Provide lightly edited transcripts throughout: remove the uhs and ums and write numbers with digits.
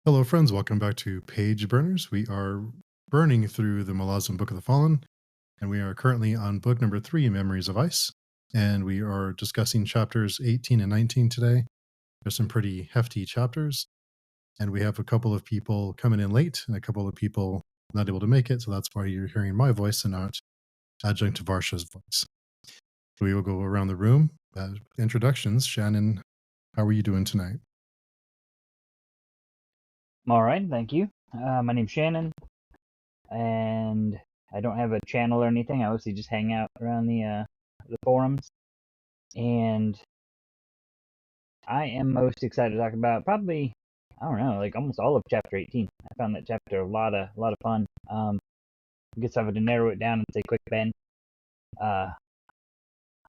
Hello, friends. Welcome back to Page Burners. We are burning through the Malazan Book of the Fallen, and we are currently on book number 3, Memories of Ice. And we are discussing chapters 18 and 19 today. There's some pretty hefty chapters, and we have a couple of people coming in late and a couple of people not able to make it. So that's why you're hearing my voice and not adjunct to Varsha's voice. So we will go around the room. Introductions. Shannon, how are you doing tonight? I'm all right, thank you. My name's Shannon, and I don't have a channel or anything. I mostly just hang out around the forums, and I am most excited to talk about probably, I don't know, like almost all of chapter 18. I found that chapter a lot of fun. I guess if I were to narrow it down and say Quick Ben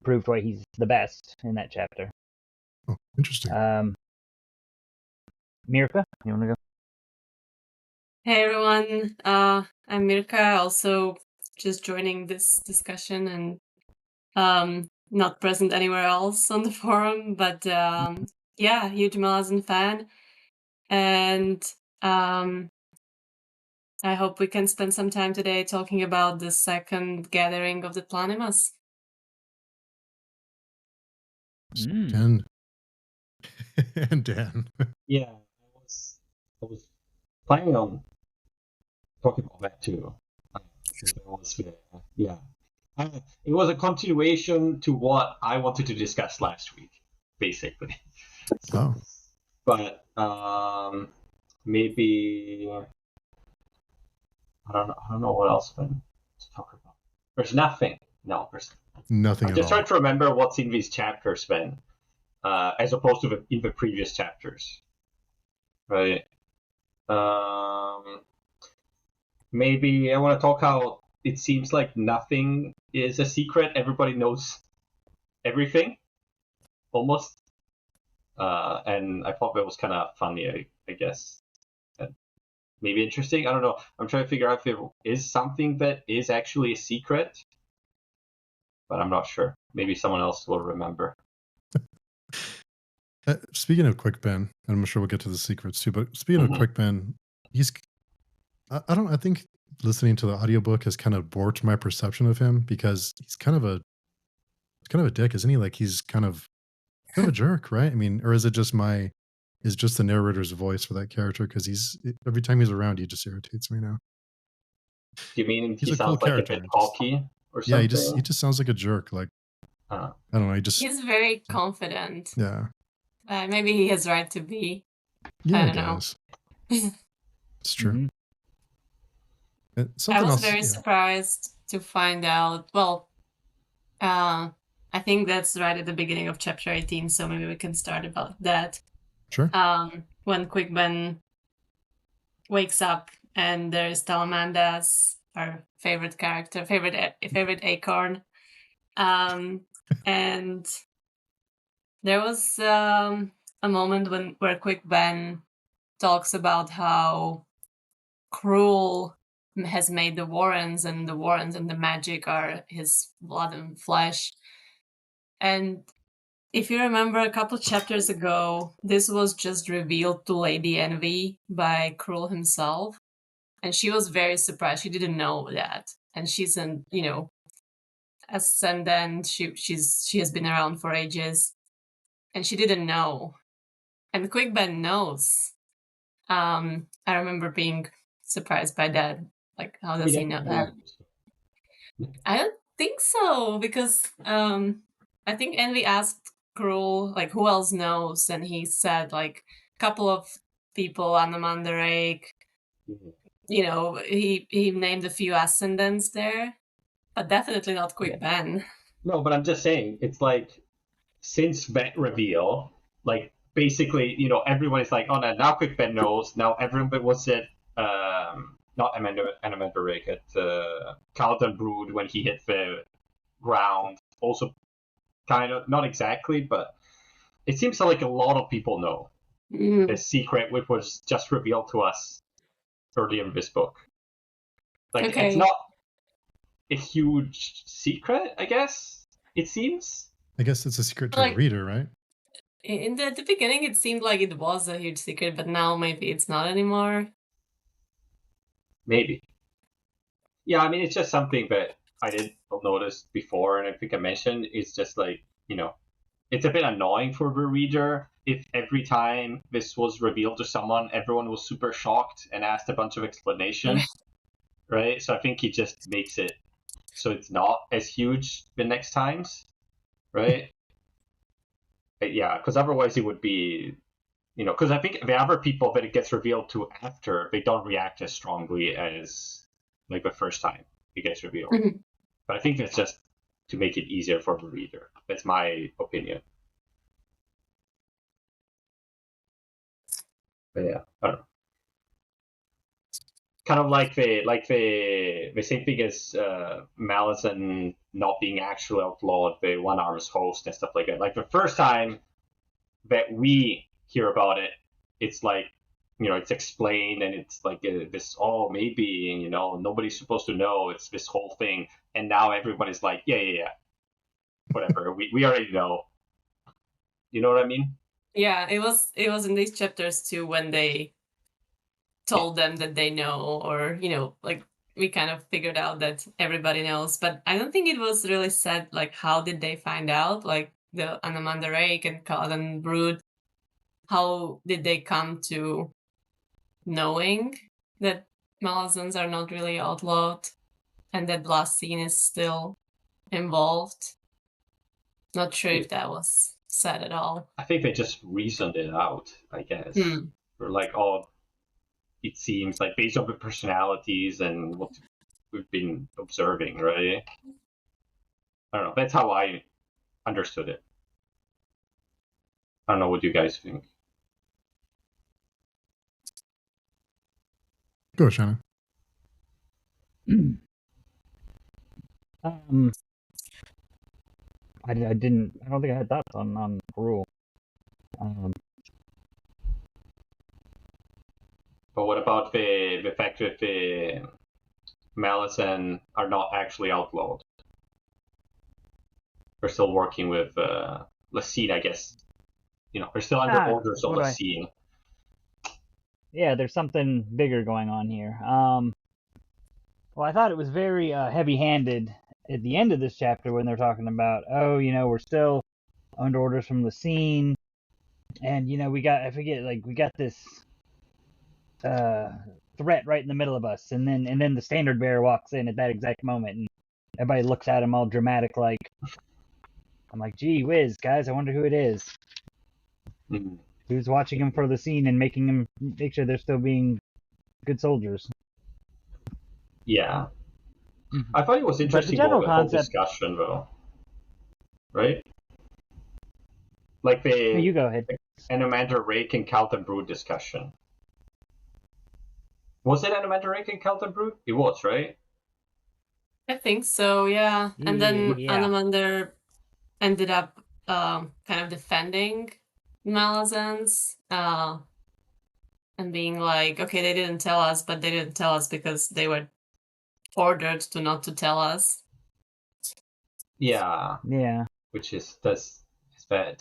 proved why he's the best in that chapter. Oh, interesting. Mirka, you want to go? Hey everyone, I'm Mirka, also just joining this discussion and not present anywhere else on the forum, but yeah, huge Malazan fan, and I hope we can spend some time today talking about the second gathering of the Planimas. Dan. And Dan. Yeah, I was planning on talking about that too. It was a continuation to what I wanted to discuss last week, basically. Oh. But maybe I don't know what else to talk about. There's nothing. No, there's nothing. I'm just trying to remember what's in these chapters, Ben, as opposed to in the previous chapters, right? Maybe I want to talk how it seems like nothing is a secret. Everybody knows everything, almost. And I thought that was kind of funny, I guess. And maybe interesting. I don't know. I'm trying to figure out if there is something that is actually a secret, but I'm not sure. Maybe someone else will remember. Speaking of Quick Ben, I'm sure we'll get to the secrets too, but speaking of Quick Ben, I think listening to the audiobook has kind of warped my perception of him because he's kind of a dick, isn't he? Like he's kind of a jerk, right? I mean, or is it just the narrator's voice for that character? Because every time he's around, he just irritates me now. Do you mean he sounds like a bit cocky or something? Yeah, he just sounds like a jerk. Like I don't know. He's very confident. Yeah. Maybe he has right to be. Yeah, I don't know. It's true. I was very surprised to find out. Well, I think that's right at the beginning of chapter 18, so maybe we can start about that. Sure. When Quick Ben wakes up and there's Talamandas, our favorite character, favorite acorn, and there was a moment where Quick Ben talks about how cruel has made the Warrens, and the Warrens and the magic are his blood and flesh. And if you remember a couple chapters ago, this was just revealed to Lady Envy by Cruel himself. And she was very surprised. She didn't know that. And she's an, ascendant. She has been around for ages. And she didn't know. And Quick Ben knows. I remember being surprised by that. Like, how does he know that? I don't think so, because I think Envy asked Cruel, like, who else knows? And he said, like, a couple of people on the Mandarake. He named a few ascendants there, but definitely not Quick Ben. No, but I'm just saying, it's like, since that reveal, like, basically, everyone is like, oh, now Quick Ben knows. Now everyone was at, not Mandarake, at Carlton Brood when he hit the ground. Also, kind of, not exactly, but it seems like a lot of people know the secret, which was just revealed to us earlier in this book. Like, It's not a huge secret, I guess, it seems. I guess it's a secret to the reader, right? In the beginning, it seemed like it was a huge secret, but now maybe it's not anymore. Maybe. Yeah, I mean, it's just something that I didn't notice before, and I think I mentioned. It's just like, it's a bit annoying for the reader if every time this was revealed to someone, everyone was super shocked and asked a bunch of explanation, right? So I think he just makes it so it's not as huge the next times, right? Yeah, because otherwise it would be, because I think the other people that it gets revealed to after, they don't react as strongly as like the first time it gets revealed. Mhm. But I think that's just to make it easier for the reader. That's my opinion. But yeah, I don't know. Kind of like the same thing as Malazan not being actually outlawed, the one arms host and stuff like that. Like the first time that we hear about it, it's like, it's explained and it's like this, maybe, nobody's supposed to know. It's this whole thing, and now everybody's like, yeah, whatever. We already know. You know what I mean? Yeah, it was in these chapters too when they told them that they know, or like we kind of figured out that everybody knows, but I don't think it was really said like how did they find out, like the Anamander Rake and Cotton Brood, how did they come to knowing that Malazans are not really outlawed and that Blast Scene is still involved. Not sure if that was said at all. I think they just reasoned it out, I guess. We're like, it seems like based on the personalities and what we've been observing, right? I don't know. That's how I understood it. I don't know what you guys think. Go, Shannon. I don't think I had thoughts on Rule. But what about the fact that the Malazan are not actually outlawed? We're still working with Lacine, I guess. They're still under orders of Lacine. Yeah, there's something bigger going on here. Well, I thought it was very heavy-handed at the end of this chapter when they're talking about, we're still under orders from Lacine, and we got this threat right in the middle of us, and then the standard bearer walks in at that exact moment, and everybody looks at him all dramatic, like. I'm like, gee whiz, guys, I wonder who it is. Mm-hmm. Who's watching them for the scene and making them make sure they're still being good soldiers. Yeah. I thought it was interesting about the whole discussion, though. Right? Like you go ahead. Anamander Rake and Calton Brood discussion. Was it Anamander Rake and Calton Brood? It was, right? I think so, yeah. And then Anamander ended up kind of defending Malazans and being like, okay, they didn't tell us, but they didn't tell us because they were ordered to not to tell us. Yeah. Which is I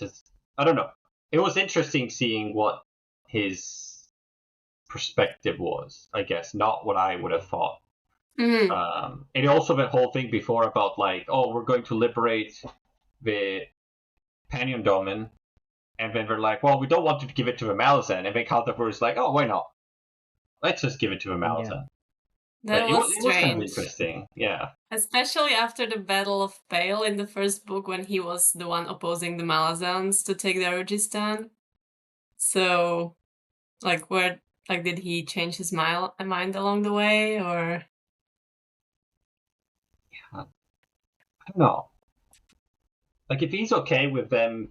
don't know. It was interesting seeing what his perspective was, I guess, not what I would have thought. Mm-hmm. And also the whole thing before about like, we're going to liberate the Panion Domain, and then they're like, well, we don't want to give it to the Malazan, and then Caltabur is like, why not? Let's just give it to the Malazan. That was strange. It was kind of interesting, yeah. Especially after the Battle of Pale in the first book, when he was the one opposing the Malazans to take the Urgistan. So, did he change his mind along the way, or? Yeah, I don't know. Like, if he's okay with them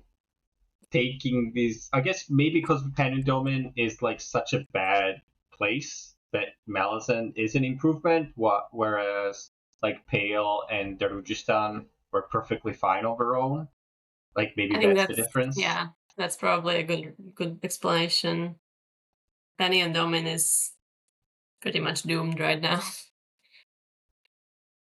taking these, I guess maybe because the Panion Domain is like such a bad place that Malazan is an improvement, whereas like Pale and Darujistan were perfectly fine on their own. Like maybe that's the difference. Yeah, that's probably a good explanation. Panion Domain is pretty much doomed right now.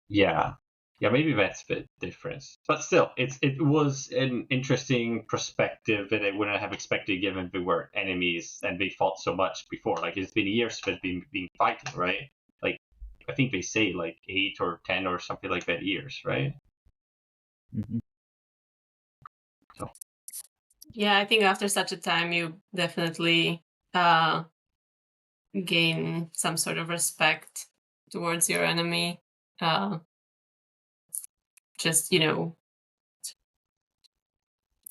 Yeah. Yeah, maybe that's the difference. But still, it was an interesting perspective that I wouldn't have expected given they were enemies and they fought so much before. Like, it's been years they've been fighting, right? Like, I think they say like 8 or 10 or something like that years, right? Mhm. So Yeah, I think after such a time, you definitely gain some sort of respect towards your enemy. Just,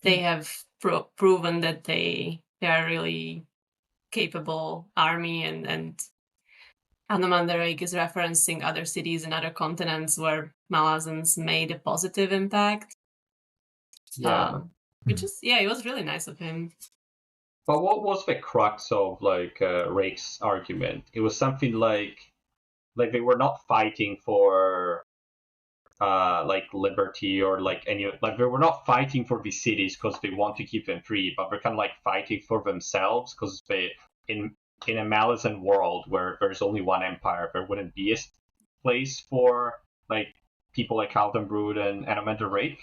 they have proven that they are really capable army, and Anamandarake is referencing other cities and other continents where Malazans made a positive impact. yeah. Which is, it was really nice of him. But what was the crux of like Rake's argument? It was something like they were not fighting for like liberty or like any like they were not fighting for these cities because they want to keep them free, but they're kind of like fighting for themselves because they in a Malazan world where there's only one empire, there wouldn't be a place for like people like Calden Brood and Anamanda Rake,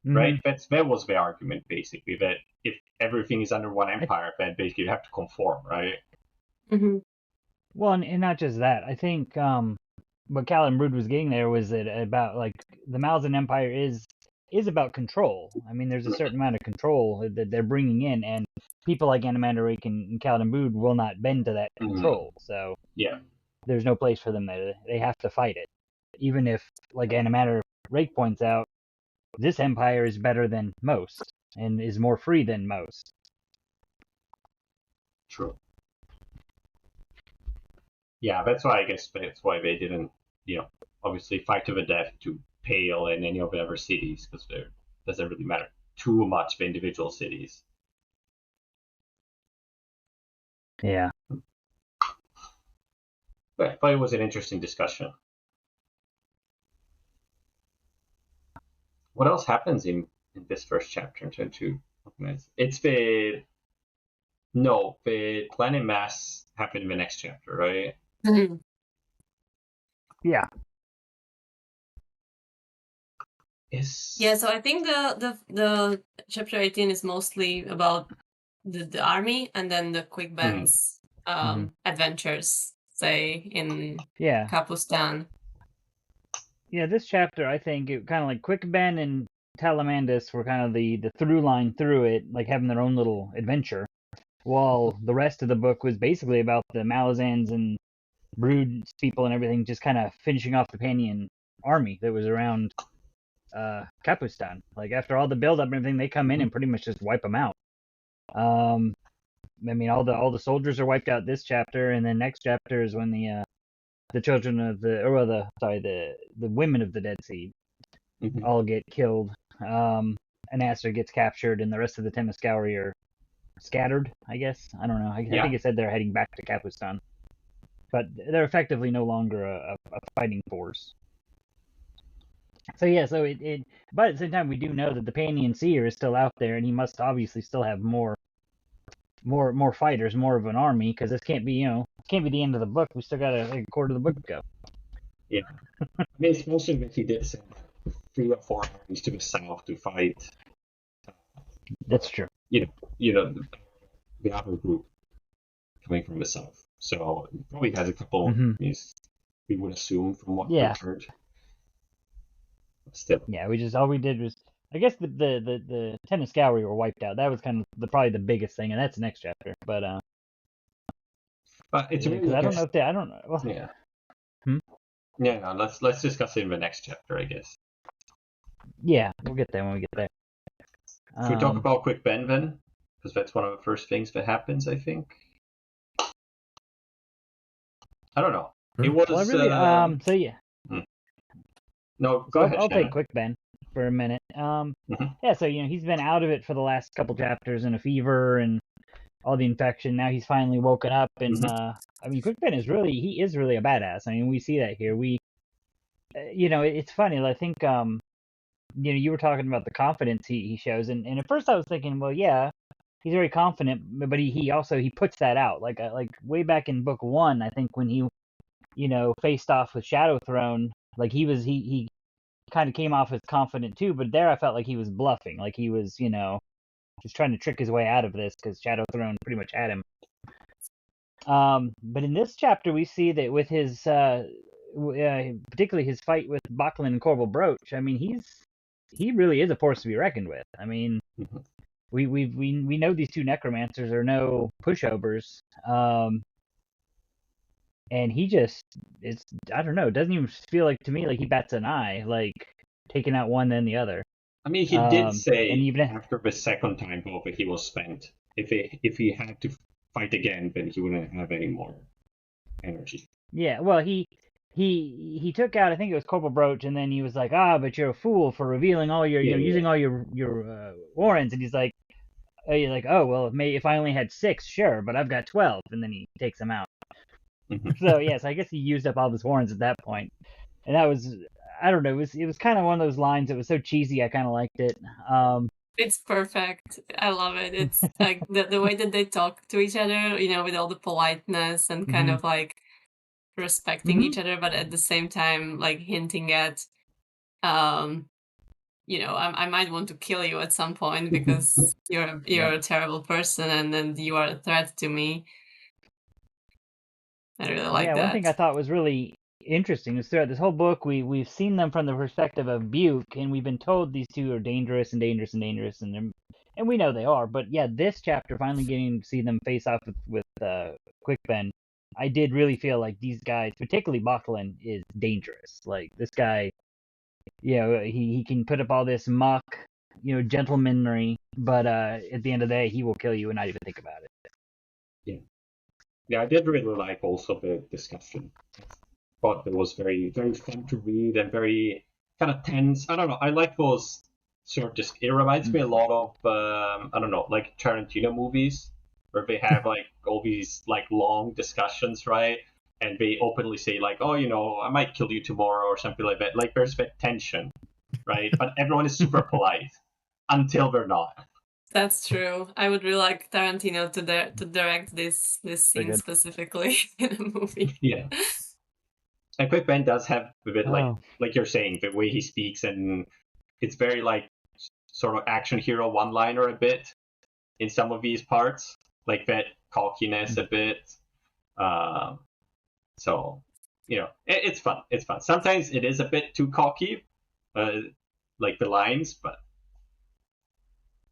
right? That was the argument basically, that if everything is under one empire, then basically you have to conform, right? Mm-hmm. Well, and not just that. I think what Callum Brood was getting there was that about like the Malazan Empire is about control. I mean, there's a certain amount of control that they're bringing in, and people like Animandarik and Callum Brood will not bend to that control. So yeah, there's no place for them there. They have to fight it, even if, like Animandarik points out, this empire is better than most and is more free than most. true. Yeah, that's why I guess that's why they didn't, obviously fight to the death to Pale and any of the other cities, because it doesn't really matter too much the individual cities. Yeah. But it was an interesting discussion. What else happens in this first chapter in turn two? It's the planet mass happened in the next chapter, right? Mm-hmm. Yeah. Yeah, so I think the chapter 18 is mostly about the army, and then the Quick Ben's adventures, say, in Kapustan. Yeah, this chapter, I think, it kind of like Quick Ben and Talamandus were kind of the through line through it, like having their own little adventure, while the rest of the book was basically about the Malazans and Brood people and everything just kind of finishing off the Panian army that was around Kapustan. Like, after all the build-up and everything, they come in and pretty much just wipe them out. I mean, all the soldiers are wiped out this chapter, and then next chapter is when the children of the women of the Dead Sea all get killed. Anastor gets captured, and the rest of the Temescowri are scattered, I guess. I don't know. I think it said they're heading back to Kapustan. But they're effectively no longer a fighting force. So yeah, but at the same time, we do know that the Panian seer is still out there, and he must obviously still have more fighters, more of an army, because this can't be, can't be the end of the book. We still got a quarter of the book to go. Yeah, I mean, it's mostly that he did send 3 or 4 armies to the south to fight. That's true. The other group coming from the south, so he probably has a couple of armies. We would assume from what we've heard. Still. Yeah, all we did was, I guess the Temescowri were wiped out. That was kind of probably the biggest thing, and that's the next chapter. But it's really, I don't know if I don't know. Well, yeah. Yeah, no, let's discuss it in the next chapter, I guess. Yeah, we'll get there when we get there. Should we talk about Quick Ben then? Because that's one of the first things that happens, I think. I don't know. It was. Well, really, so yeah. No, go ahead. I'll Shannon. take Quick Ben for a minute. Yeah, so he's been out of it for the last couple chapters in a fever and all the infection. Now he's finally woken up, and I mean, Quick Ben is really a badass. I mean, we see that here. It's funny. I think you were talking about the confidence he shows, and at first I was thinking, well, yeah, he's very confident, but he also puts that out. Like way back in book 1, I think when he faced off with Shadow Throne, like he kind of came off as confident too, but there I felt like he was bluffing, like he was, just trying to trick his way out of this because Shadow Throne pretty much had him. But in this chapter, we see that with his, particularly his fight with Bocklin and Corporal Broach, I mean, he really is a force to be reckoned with. I mean, we know these two necromancers are no pushovers. And he just, I don't know, it doesn't even feel like to me like he bats an eye, like taking out one then the other. I mean, he did say and even after the second time, however, he was spent. If he had to fight again, then he wouldn't have any more energy. Yeah, well, he took out, I think it was Corporal Broach, and then he was like, but you're a fool for revealing all your, using all your warrants, and he's like, oh well, if I only had 6, sure, but I've got 12, and then he takes them out. So yes, I guess he used up all his warrants at that point, and that was, I don't know, it was kind of one of those lines that was so cheesy, I kind of liked it. It's perfect. I love it. It's like the way that they talk to each other, with all the politeness and kind of like respecting each other, but at the same time, like hinting at, I might want to kill you at some point because you're a terrible person and then you are a threat to me. I really like that. Yeah, one thing I thought was really interesting is throughout this whole book, we've seen them from the perspective of Buke, and we've been told these two are dangerous and dangerous and dangerous, and we know they are. But yeah, this chapter, finally getting to see them face off with Quickben, I did really feel like these guys, particularly Bocklin, is dangerous. Like this guy, he can put up all this mock, gentlemanry, but at the end of the day, he will kill you and not even think about it. Yeah, I did really like also the discussion. I thought it was very, very fun to read and very kind of tense. I don't know. I like those sort of it reminds me a lot of, I don't know, like Tarantino movies where they have like all these like long discussions, right? And they openly say like, oh, I might kill you tomorrow or something like that. Like there's that tension, right? But everyone is super polite until they're not. That's true. I would really like Tarantino to direct this scene specifically in a movie. Yeah. And Quickben does have a bit like you're saying, the way he speaks, and it's very like sort of action hero one-liner a bit in some of these parts, like that cockiness a bit. So it's fun. It's fun. Sometimes it is a bit too cocky, like the lines, but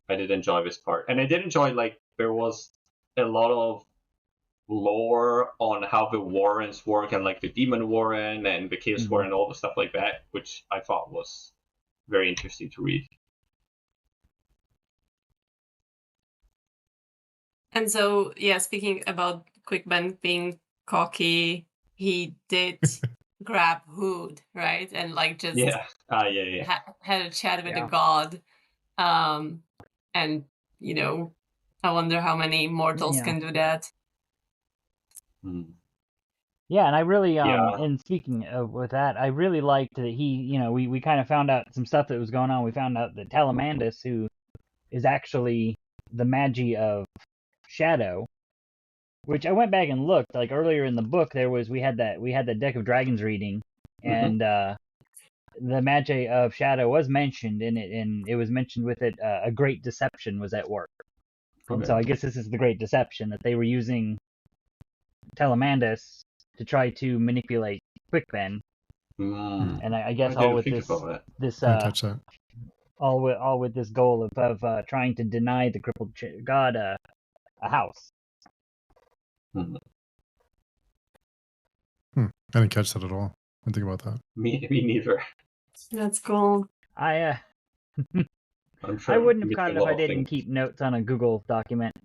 I did enjoy this part. And I did enjoy, like, there was a lot of lore on how the Warrens work, and like the Demon Warren and the Chaos Warren and all the stuff like that, which I thought was very interesting to read. And so, yeah, speaking about Quickben being cocky, he did grab Hood, right? And like just had a chat with the god. And, I wonder how many mortals can do that. Yeah, and I really, and speaking of with that, I really liked that he, we kind of found out some stuff that was going on. We found out that Talamandus, who is actually the Magi of Shadow, which I went back and looked, like earlier in the book, we had that Deck of Dragons reading, and the Magi of Shadow was mentioned in it, and it was mentioned with it, a great deception was at work. And so I guess this is the great deception, that they were using Talamandus to try to manipulate Quickben. And I guess all with this all with this goal of trying to deny the crippled god a house. I didn't catch that at all. I didn't think about that. Me neither. That's cool. I'm sure I wouldn't have caught it if I didn't keep notes on a Google document.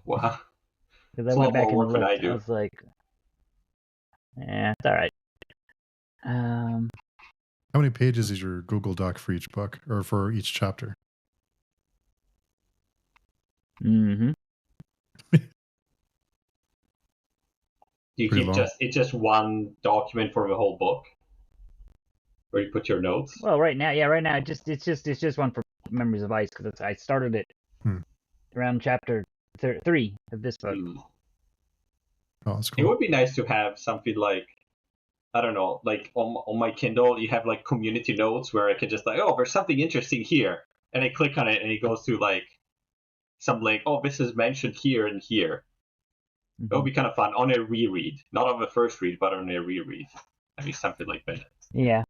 Wow. Because I went back and looked. I was like, it's all right. How many pages is your Google Doc for each book, or for each chapter? Do you keep just one document for the whole book, where you put your notes? Well, right now, it's just one for Memories of Ice, because I started it around chapter 3 of this book. Oh, that's cool. It would be nice to have something like, I don't know, like on my Kindle, you have like community notes where I can just like, oh, there's something interesting here, and I click on it, and it goes to like some link. Oh, this is mentioned here and here. Mhm. It would be kind of fun on a reread, not on the first read, but on a reread. Maybe something like that. Yeah.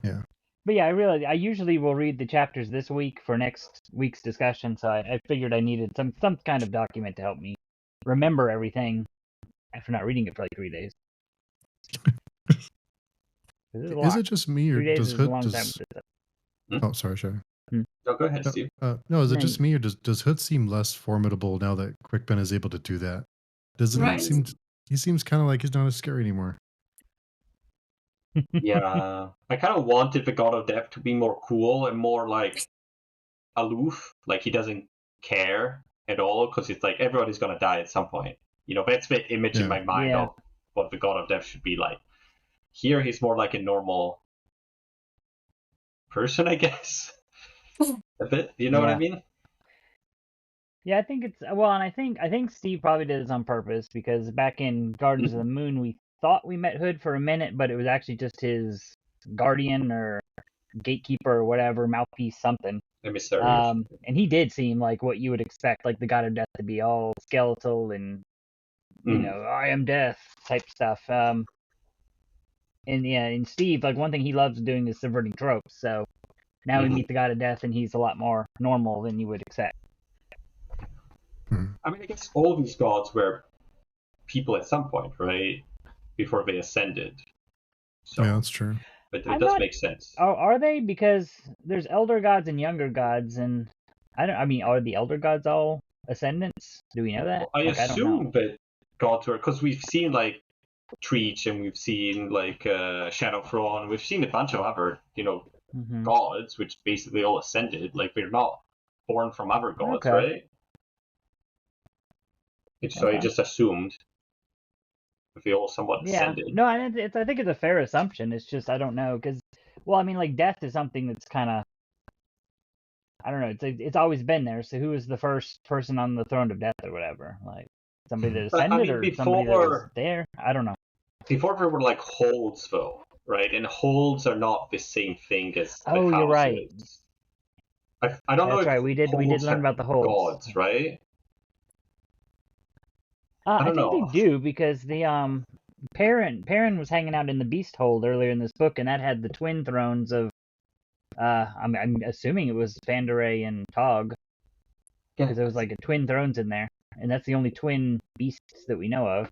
Yeah. But yeah, I usually will read the chapters this week for next week's discussion, so I figured I needed some kind of document to help me remember everything after not reading it for like 3 days. This is a Is lot. it just me, or 3 days does is a Hood long time does? for this. Oh, sorry, Shannon. No, go ahead, Steve. No, is it No, just me, or does Hood seem less formidable now that Quickpen is able to do that? Doesn't Right. he seem? He seems kind of like he's not as scary anymore. Yeah, I kind of wanted the God of Death to be more cool and more like aloof, like he doesn't care at all, because it's like everybody's gonna die at some point. You know, that's the image in Yeah. my mind Yeah. of what the God of Death should be like. Here, he's more like a normal person, I guess. A bit, you know what I Yeah. mean? Yeah, I think it's well, and I think Steve probably did this on purpose because back in Gardens of the Moon, we thought we met Hood for a minute, but it was actually just his guardian or gatekeeper or whatever, mouthpiece, something. Emissary. And he did seem like what you would expect, like the God of Death to be all skeletal and you know, I am death type stuff. And yeah, and Steve, like one thing he loves doing is subverting tropes. So now we meet the God of Death, and he's a lot more normal than you would expect. I mean, I guess all these gods were people at some point, right? Before they ascended. So, Yeah, that's true. but it I'm does not- make sense. Are they? Because there's elder gods and younger gods, and I mean, are the elder gods all ascendants? Do we know that? Well, I Like, don't know. assume that gods were, because we've seen like Treach and we've seen like Shadowthrone, we've seen a bunch of other, Mhm. gods, which basically all ascended. Like they're not born from other gods, Okay. right? So I Okay. just assumed if they all somewhat Yeah. ascended. No, I think it's a fair assumption. It's just I don't know because, well, I mean, like death is something that's kind of, I don't know. It's always been there. So who was the first person on the throne of death or whatever? Like somebody that But, I ascended mean, or somebody that was there? I don't know. Before there were like holds, though, right? And holds are not the same thing as the Oh, you're right. houses. I don't know That's if right. We did holds learn have about the holds. gods, right? I don't think know. they do because the Perrin was hanging out in the Beast Hold earlier in this book, and that had the twin thrones of I'm assuming it was Pandaray and Tog, because there was like a twin thrones in there, and that's the only twin beasts that we know of.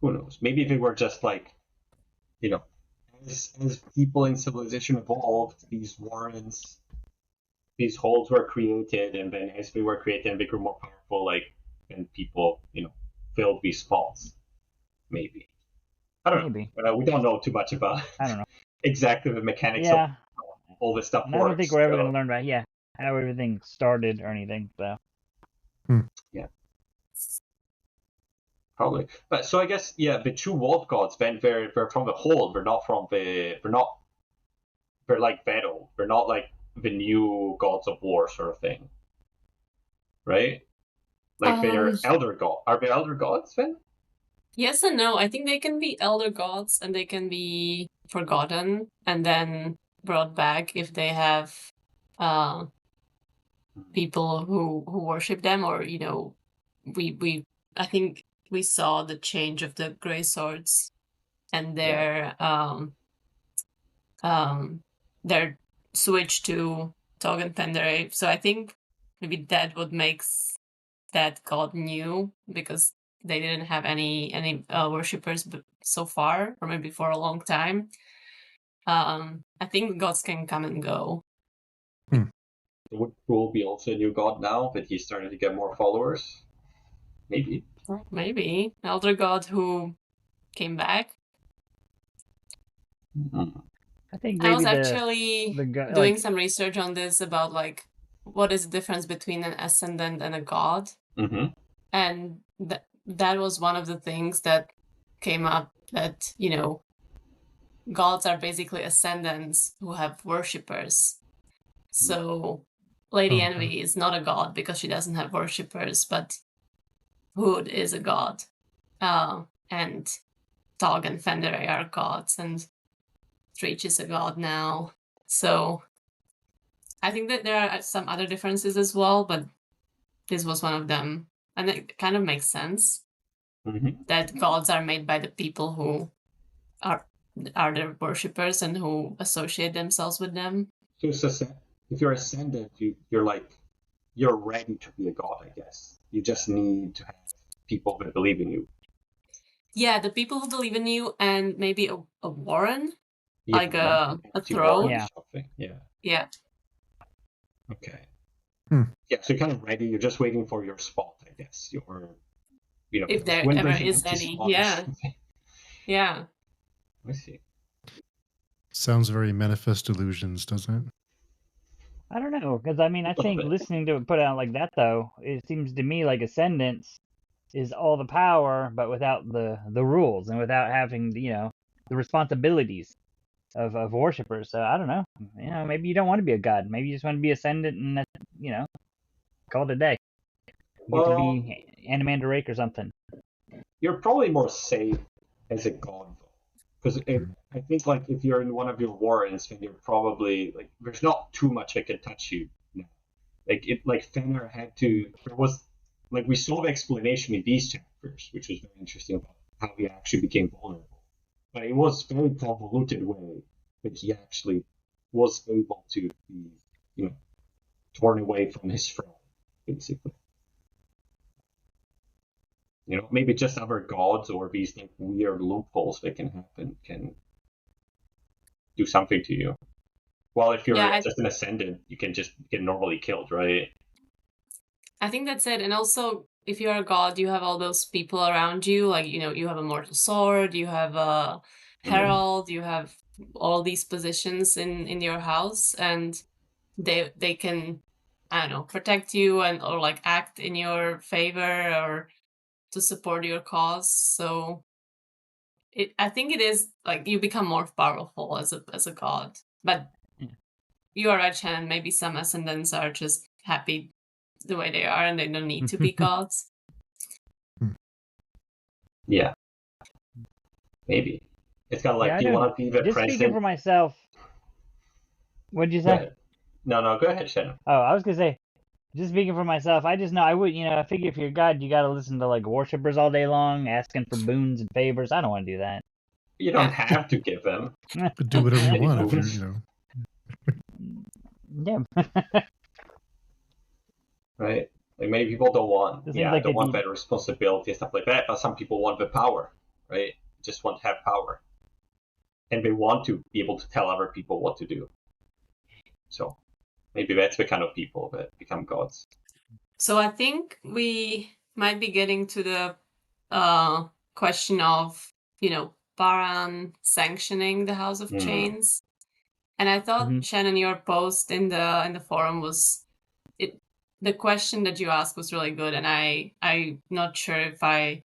Who knows? Maybe they were just like, as people in civilization evolved, these warrens, these holds were created, and then as they were created and they grew more powerful, like, and people, filled these spots. Maybe. I don't Maybe. know. We don't know too much about I don't know. exactly the mechanics Yeah, of all this stuff and I works. don't think we're ever going to learn about how everything started or anything. So Yeah. Probably. But so I guess, the two wolf gods then they're from the hold. They're like battle. They're not like the new gods of war sort of thing. Right? Like they're elder god. Are they elder gods then? Yes and no. I think they can be elder gods and they can be forgotten and then brought back if they have people who worship them, or we I think we saw the change of the Grey Swords and their switch to Tog and Pandaray. So I think maybe that what makes that god new, because they didn't have any worshippers so far, or maybe for a long time. I think gods can come and go. Would Cruel be also a new god now that he's starting to get more followers? Maybe. Maybe elder god who came back. I think I maybe was actually the doing some research on this about like what is the difference between an ascendant and a god. And that was one of the things that came up, that gods are basically ascendants who have worshippers. So Lady Envy is not a god because she doesn't have worshippers, but Hood is a god. And Tog and Fenderay are gods, and Treach is a god now. So I think that there are some other differences as well, but this was one of them. And it kind of makes sense that gods are made by the people who are their worshippers and who associate themselves with them. So if you're ascended, you're ready to be a god, I guess. You just need to have people that believe in you. Yeah, the people who believe in you, and maybe a warren, Yeah, like a throne throne. or something. Yeah. Okay. Hmm. Yeah, so you're kind of ready. You're just waiting for your spot, I guess. If there when ever there's an is empty any. spot or Yeah. something. Yeah. I see. Sounds very manifest illusions, doesn't it? I don't know, because I mean, I think listening to it put out like that, though, it seems to me like Ascendance is all the power, but without the rules and without having, the responsibilities of worshippers. So I don't know. Maybe you don't want to be a god. Maybe you just want to be Ascendant and, call it a day. You get to be Animander Rake or something. You're probably more safe as a god, though. Because I think, like, if you're in one of your warrens, then you're probably, like, there's not too much that can touch you now. Like Fenner had to, there was, like, we saw the explanation in these chapters, which was very interesting about how he actually became vulnerable. But it was a very convoluted way that he actually was able to be, torn away from his throne, basically. Maybe just other gods or these like weird loopholes that can happen can do something to you. Well, if you're just an ascendant, you can just get normally killed, right? I think that's it. And also, if you're a god, you have all those people around you. Like, you have a mortal sword, you have a herald, you have all these positions in your house, and they can, I don't know, protect you or like act in your favor or to support your cause. So I think it is like you become more powerful as a god. But you are right, Shannon. Maybe some ascendants are just happy the way they are and they don't need to be gods. Yeah. Maybe. It's kind of like, do you want to be the just president? Speaking for myself. What'd you say? No, go ahead, Shannon. Oh, I was gonna say, just speaking for myself, I just know I would, I figure if you're a god, you gotta listen to like worshippers all day long, asking for boons and favors. I don't want to do that. You don't have to give them. But do whatever you want if you're, Yeah. Right? Like many people don't want, don't want that responsibility and stuff like that, but some people want the power, right? Just want to have power. And they want to be able to tell other people what to do. So maybe that's the kind of people that become gods. So I think we might be getting to the question of, Baran sanctioning the House of Chains. And I thought, Shannon, your post in the forum was the question that you asked was really good, and I'm not sure if I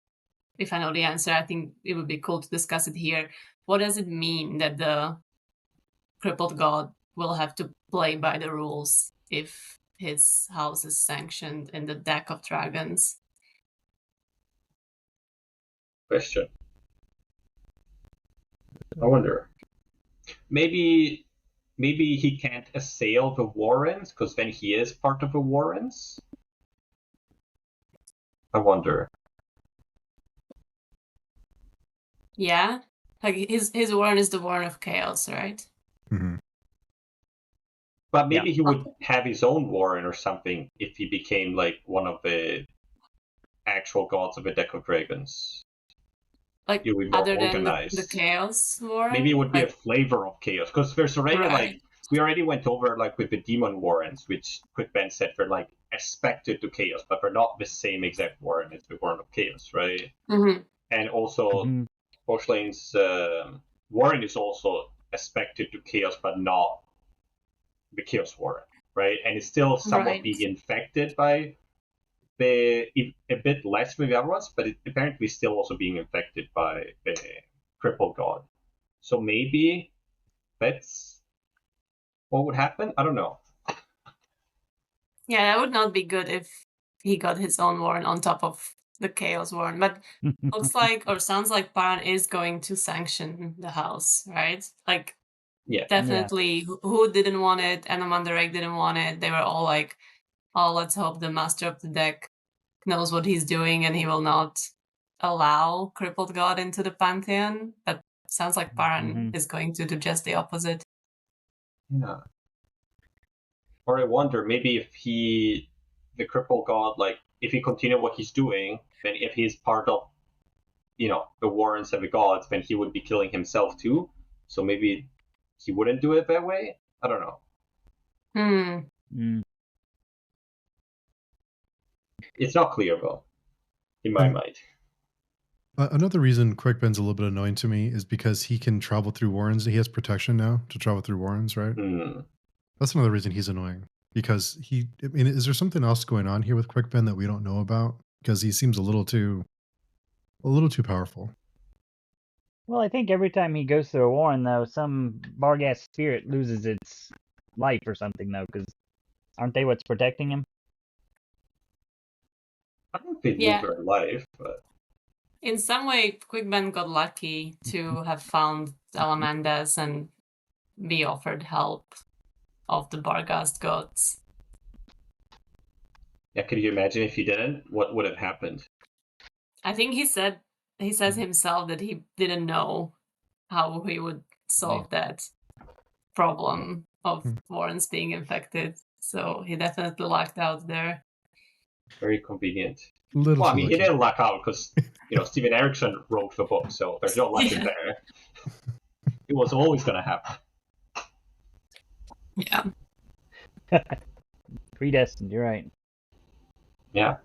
know the answer. I think it would be cool to discuss it here. What does it mean that the crippled god will have to play by the rules if his house is sanctioned in the deck of dragons? Question. I wonder. Maybe he can't assail the Warrens because then he is part of the Warrens. I wonder. Yeah, like his Warren is the Warren of Chaos, right? Mm-hmm. But maybe he would have his own Warren or something if he became like one of the actual gods of the deck of dragons. Like other than the Chaos Warren? Maybe it would be a flavor of Chaos, because there's already we already went over like with the Demon Warrens, which Quick Ben said they're like aspected to Chaos, but they're not the same exact Warren as the Warren of Chaos, right? Mm-hmm. And also, Porcelain's Warren is also aspected to Chaos, but not the Chaos Warren, right? And it's still somewhat being infected by a bit less with the other ones, but apparently still also being infected by the crippled god. So maybe that's what would happen? I don't know. Yeah, that would not be good if he got his own Warren on top of the Chaos Warren. But looks like, or sounds like Paran is going to sanction the house, right? Like, Yeah. definitely, who didn't want it? Anamandarek didn't want it. They were all like, oh, let's hope the master of the deck knows what he's doing and he will not allow Crippled God into the Pantheon. But sounds like Paran is going to do just the opposite. Yeah. Or I wonder, maybe if the Crippled God, like, if he continue what he's doing, then if he's part of, the Warrens of the Gods, then he would be killing himself too. So maybe he wouldn't do it that way? I don't know. It's not clear, though, in my mind. Another reason Quickben's a little bit annoying to me is because he can travel through Warrens. He has protection now to travel through Warrens, right? That's another reason he's annoying. Because is there something else going on here with Quickben that we don't know about? Because he seems a little too powerful. Well, I think every time he goes through a warren, though, some Barghast spirit loses its life or something, though, because aren't they what's protecting him? I don't think they lose their life, but... In some way, Quickben got lucky to have found Salamandas and be offered help of the Barghast gods. Yeah, could you imagine if he didn't? What would have happened? I think he says himself that he didn't know how he would solve that problem of Warrens being infected. So he definitely lucked out there. Very convenient. He didn't luck out because Stephen Erikson wrote the book, so there's no luck in there. It was always going to happen. Yeah. Predestined, you're right. Yeah.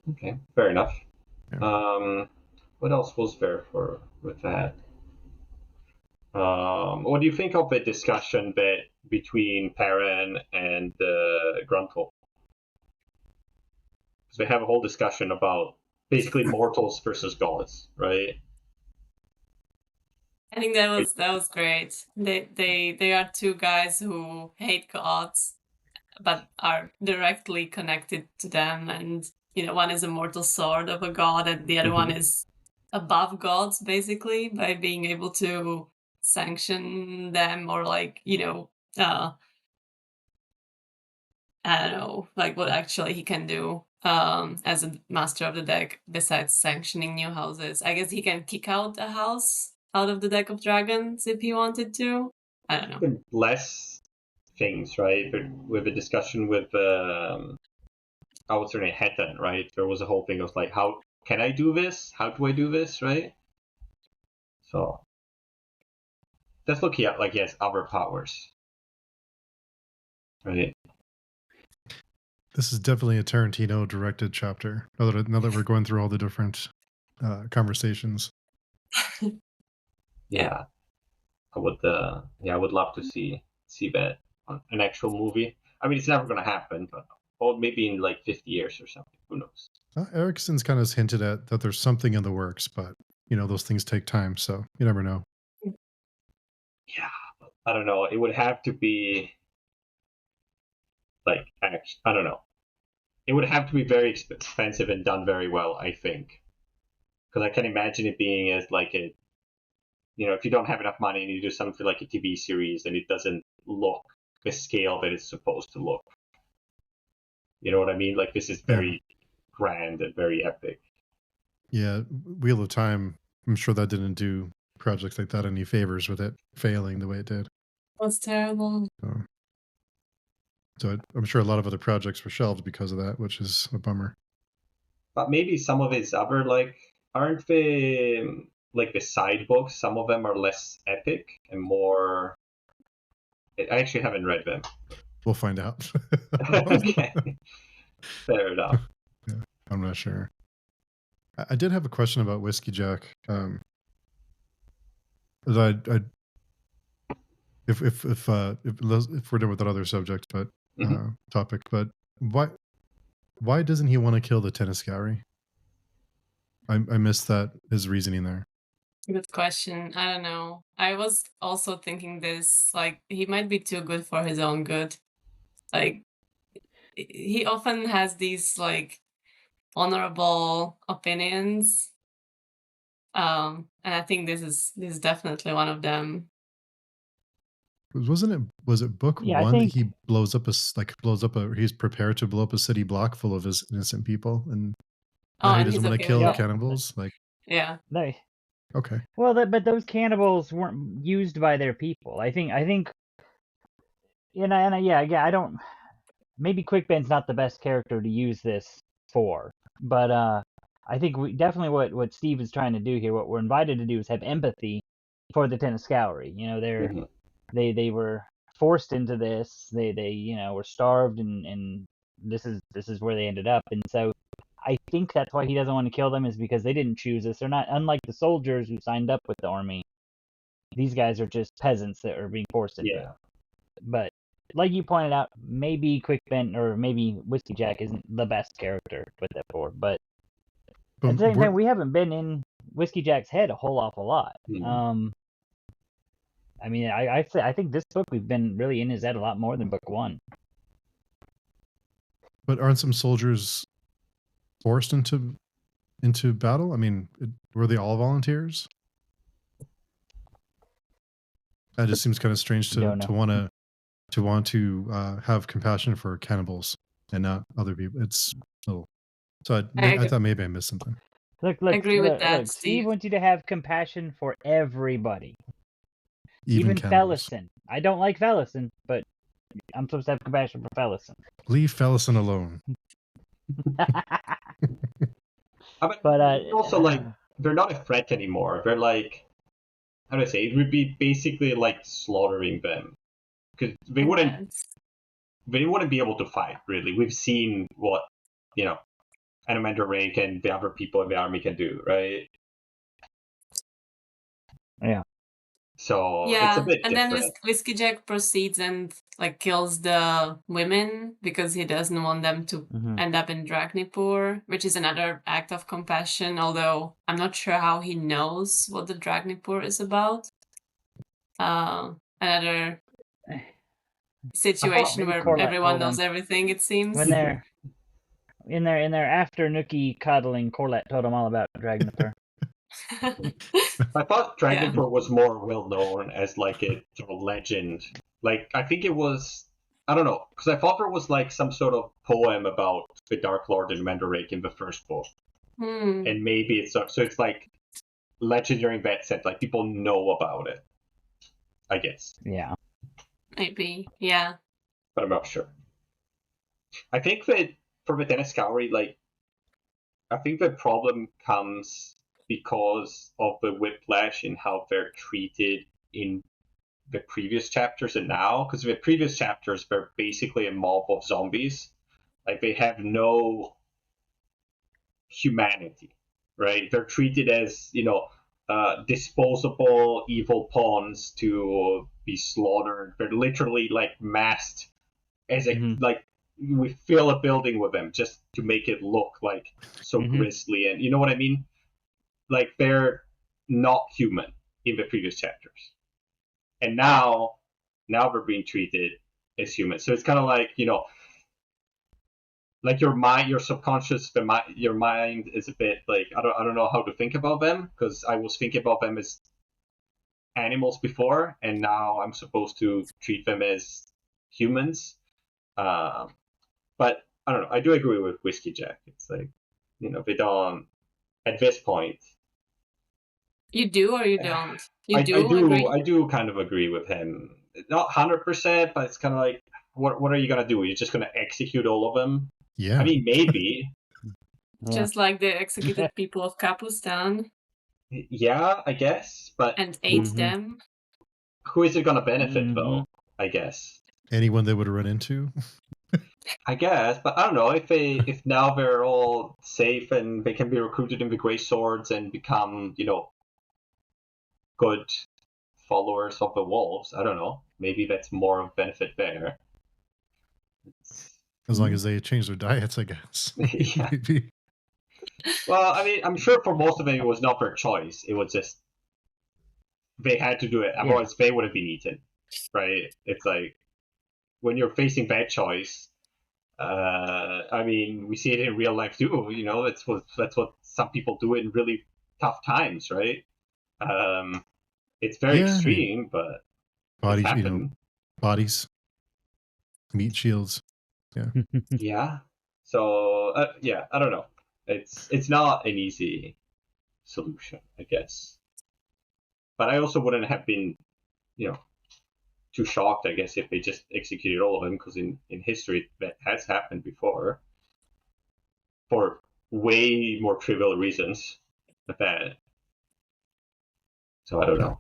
Okay, fair enough. Yeah. What else was there with that? What do you think of the discussion between Paran and Gruntle? Because they have a whole discussion about basically mortals versus gods, right? I think that was great. They are two guys who hate gods, but are directly connected to them, and one is a mortal sword of a god, and the other one is above gods, basically, by being able to sanction them, or like I don't know, like what actually he can do as a master of the deck besides sanctioning new houses. I guess he can kick out a house out of the deck of dragons if he wanted to. I don't know. Less things, right? But with the discussion with what's her name, Hetan, right? There was a whole thing of like, how can I do this? How do I do this, right? So that's looking at like he has other powers, right? This is definitely a Tarantino directed chapter. Now that we're going through all the different conversations. Yeah, I would. I would love to see that on an actual movie. I mean, it's never going to happen, but maybe in like 50 years or something. Who knows? Erikson's kind of hinted at that there's something in the works, but those things take time, so you never know. Yeah, I don't know. It would have to be like, I don't know. It would have to be very expensive and done very well, I think. Because I can imagine it being as like a, if you don't have enough money and you do something like a TV series and it doesn't look the scale that it's supposed to look. You know what I mean? Like this is very grand and very epic. Yeah, Wheel of Time, I'm sure that didn't do projects like that any favors with it failing the way it did. It was terrible. So I'm sure a lot of other projects were shelved because of that, which is a bummer. But maybe some of his other, like, aren't they, like the side books, some of them are less epic and more... I actually haven't read them. We'll find out. Okay. Fair enough. Yeah, I'm not sure. I did have a question about Whiskey Jack. If we're done with that other subject, but topic, but why doesn't he want to kill the Tenniscari? I missed his reasoning there. Good question. I don't know. I was also thinking this, like, he might be too good for his own good. Like, he often has these like honorable opinions. And I think this is definitely one of them. Was it book Yeah, I one that think- he he's prepared to blow up a city block full of his innocent people, and now he and doesn't he's want to okay kill with that. cannibals? Like, Yeah. okay. Well, but those cannibals weren't used by their people. I think, yeah, I don't. Maybe Quickben's not the best character to use this for, but I think we definitely what Steve is trying to do here, what we're invited to do, is have empathy for the Tenascowry. You know, Mhm. they were forced into this. They were starved, and this is where they ended up. And so I think that's why he doesn't want to kill them, is because they didn't choose this. They're not, unlike the soldiers who signed up with the army. These guys are just peasants that are being forced into it. But like you pointed out, maybe Quickben or maybe Whiskey Jack isn't the best character to put that for. But at the same time, we haven't been in Whiskey Jack's head a whole awful lot. Mhm. I mean, I think this book we've been really in his head a lot more than book one. But aren't some soldiers forced into battle? I mean, were they all volunteers? That just seems kind of strange to want to have compassion for cannibals and not other people. It's little. So I thought maybe I missed something. Look, agree with that, Steve Steve. wants you to have compassion for everybody, Even cannibals. Fellison. I don't like Fellison, but I'm supposed to have compassion for Fellison. Leave Fellison alone. But also, like, they're not a threat anymore. They're like, how do I say? It would be basically like slaughtering them, because they wouldn't be able to fight. Really, we've seen what Anomander Ray and the other people in the army can do, right? Yeah. So it's a bit and different. then Whiskey Jack proceeds and like kills the women because he doesn't want them to end up in Dragnipur, which is another act of compassion, although I'm not sure how he knows what the Dragnipur is about. Another situation where everyone knows everything, it seems. When they're in their after Nookie cuddling, Corlett told them all about Dragnipur. I thought Dragonfort was more well known as like a sort of legend. Like, I think it was, I don't know, because I thought there was like some sort of poem about the Dark Lord and Mandarake in the first book. And maybe it's so it's like legendary in that sense, like people know about it, I guess. Yeah. Maybe, yeah. But I'm not sure. I think that for the Tenascowry, like, I think the problem comes because of the whiplash in how they're treated in the previous chapters and now. Because the previous chapters, they're basically a mob of zombies. Like, they have no humanity, right? They're treated as, disposable evil pawns to be slaughtered. They're literally, like, masked as like, we fill a building with them just to make it look like so grisly, and you know what I mean? Like, they're not human in the previous chapters, and now they're being treated as human. So it's kind of like, like your mind, your subconscious, your mind is a bit like, I don't know how to think about them, because I was thinking about them as animals before, and now I'm supposed to treat them as humans. But I don't know. I do agree with Whiskey Jack. It's like, they don't, at this point. You do or you don't? I do kind of agree with him. Not 100%, but it's kind of like, what are you gonna do? You're just gonna execute all of them? Yeah. I mean, maybe. Just like the executed people of Kapustan. Yeah, I guess, but and ate them. Who is it gonna benefit though? I guess. Anyone they would run into. I guess, but I don't know if now they're all safe and they can be recruited in the Grey Swords and become, good followers of the wolves. I don't know. Maybe that's more of benefit there. As long as they change their diets, I guess. Yeah. Well, I mean, I'm sure for most of them it was not their choice. It was just they had to do it. Otherwise, they would have been eaten. Right? It's like when you're facing that choice, I mean, we see it in real life too. You know, that's what some people do in really tough times, right? It's very Yeah, I mean, extreme, but it's bodies, happened. bodies, meat shields. Yeah. Yeah. So yeah, I don't know. It's not an easy solution, I guess. But I also wouldn't have been, you know, too shocked, I guess, if they just executed all of them, because in history that has happened before for way more trivial reasons than that. So I don't know.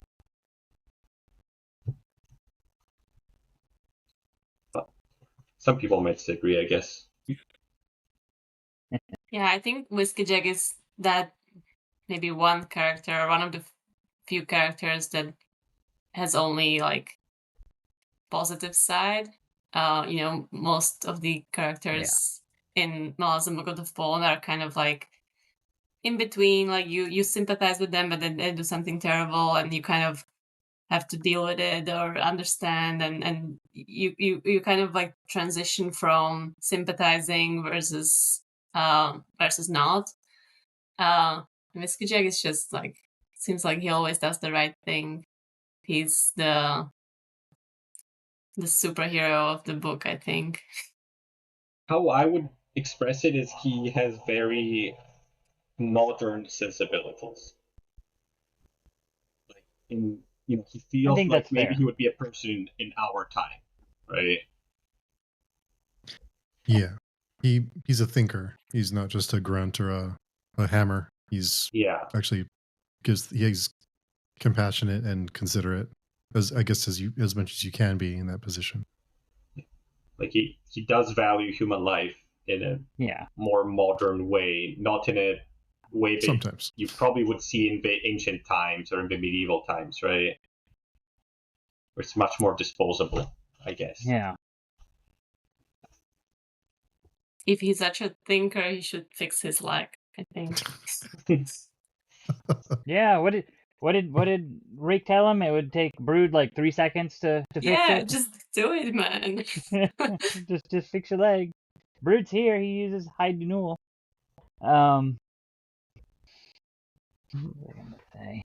But some people might disagree, I guess. Yeah, I think Whiskey Jack is that maybe one character, one of the few characters that has only like positive side. Most of the characters in Malazan Book of the Fallen are kind of like in between. Like you sympathize with them, but then they do something terrible, and you kind of have to deal with it or understand, and you kind of like transition from sympathizing versus not. Whiskey Jack is just like, seems like he always does the right thing. He's the superhero of the book, I think. How I would express it is he has very modern sensibilities. Like he I feels think like that's maybe fair. he would be a person in our time, right? Yeah. He's a thinker. He's not just a grunt or a hammer. He's Yeah. actually he's compassionate and considerate, as I guess as much as you can be in that position. Like he does value human life in a more modern way, not in a way that Sometimes you probably would see in the ancient times or in the medieval times, right? Where it's much more disposable, I guess. Yeah. If he's such a thinker, he should fix his leg, I think. Yeah. What did Rick tell him? It would take Brood like 3 seconds to fix Yeah, it. just do it, man. just fix your leg. Brood's here. He uses hide Denul. What was I gonna say?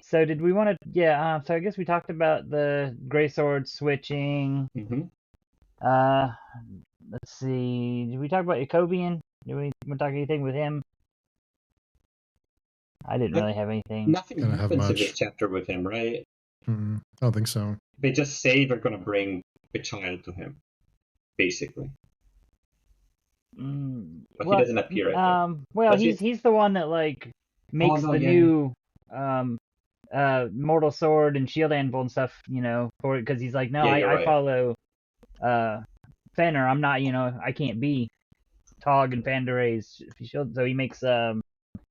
So did we want to? Yeah. So I guess we talked about the gray sword switching. Mm-hmm. Let's see. Did we talk about Yakovian? Did we talk anything with him? I didn't really have anything. Nothing Gonna have happens in much. this chapter with him, right? I don't think so. They just say they're going to bring the child to him, basically. But he doesn't appear at them. Well, Does he's the one that like makes no, the yeah. new mortal sword and shield anvil and stuff, for it, because he's like, no, Yeah, you're I right. follow Fenner. I'm not, I can't be Tog and Pandaray's shield. So he makes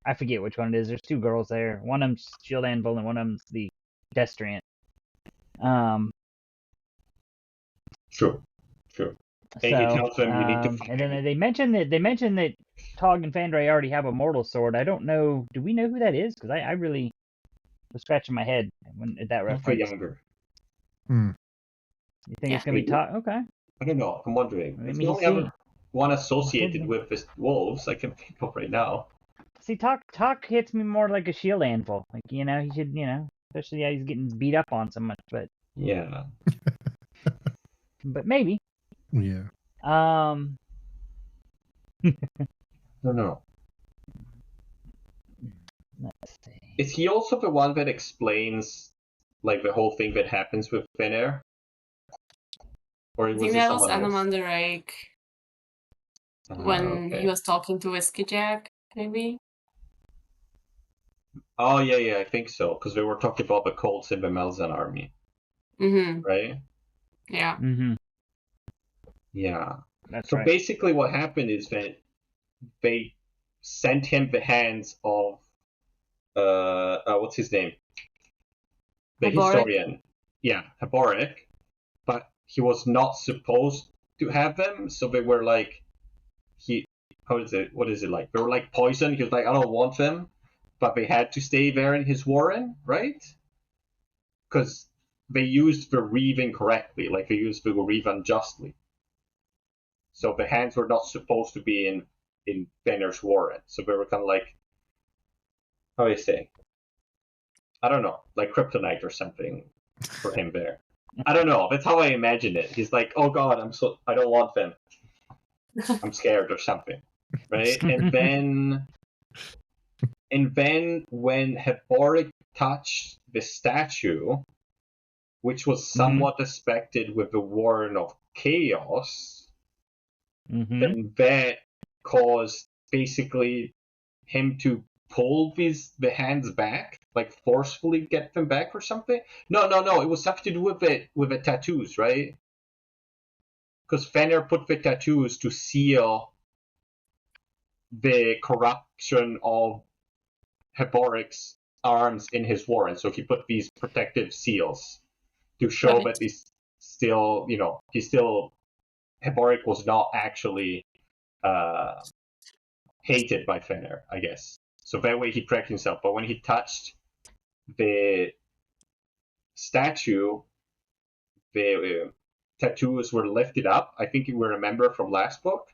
I forget which one it is. There's two girls there. One of them's shield anvil and one of them's the Destriant. True. And he tells them you need to and then they mentioned that Tog and Fandray already have a mortal sword. I don't know. Do we know who that is? Because I really was scratching my head at that reference. younger. You think it's gonna be Tog? Okay. I don't know. I'm wondering. It's the only other one associated with the wolves I can think of right now. See, Talk hits me more like a shield anvil. Like, he should, especially he's getting beat up on so much. But yeah. But maybe. Yeah. I don't know. Let's see. Is he also the one that explains like the whole thing that happens with Fener? Or I think that was Anamander Rake when he was talking to Whiskey Jack, maybe. Oh yeah, I think so. Because they were talking about the cults in the Malazan army. Mm-hmm. Right? Yeah. Mm-hmm. Yeah. That's so right. basically what happened is that they sent him the hands of what's his name? The Haborik. historian. Yeah, Haborik. But he was not supposed to have them, so they were like what is it like? They were like poison. He was like, I don't want them, but they had to stay there in his warren, right? Because they used the reeve incorrectly, like they used the reeve unjustly. So the hands were not supposed to be in Fener's warren. So they were kind of like, how do you say? I don't know, like kryptonite or something for him there. I don't know. That's how I imagine it. He's like, oh god, I don't want them. I'm scared or something, right? And then when Heboric touched the statue, which was somewhat expected with the Warren of Chaos, then that caused basically him to pull the hands back, like forcefully get them back or something. No. It was something to do with the tattoos, right? Because Fenner put the tattoos to seal the corruption of Heboric's arms in his warren. So he put these protective seals to show that he's still, Heboric was not actually hated by Fenner, I guess. So that way he protected himself. But when he touched the statue, the tattoos were lifted up. I think you will remember from last book.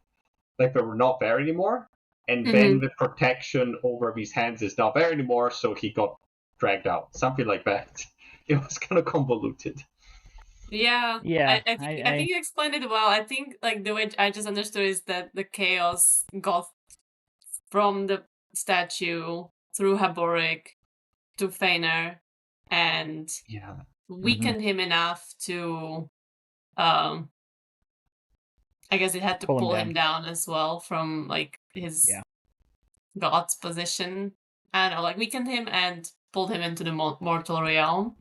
Like they were not there anymore. And then the protection over his hands is not there anymore, so he got dragged out. Something like that. It was kind of convoluted. Yeah. Yeah, I think you explained it well. I think like the way I just understood is that the chaos got from the statue through Haboric to Fener and weakened him enough to I guess it had to pull him down as well from like his god's position. I don't know, like weakened him and pulled him into the mortal realm.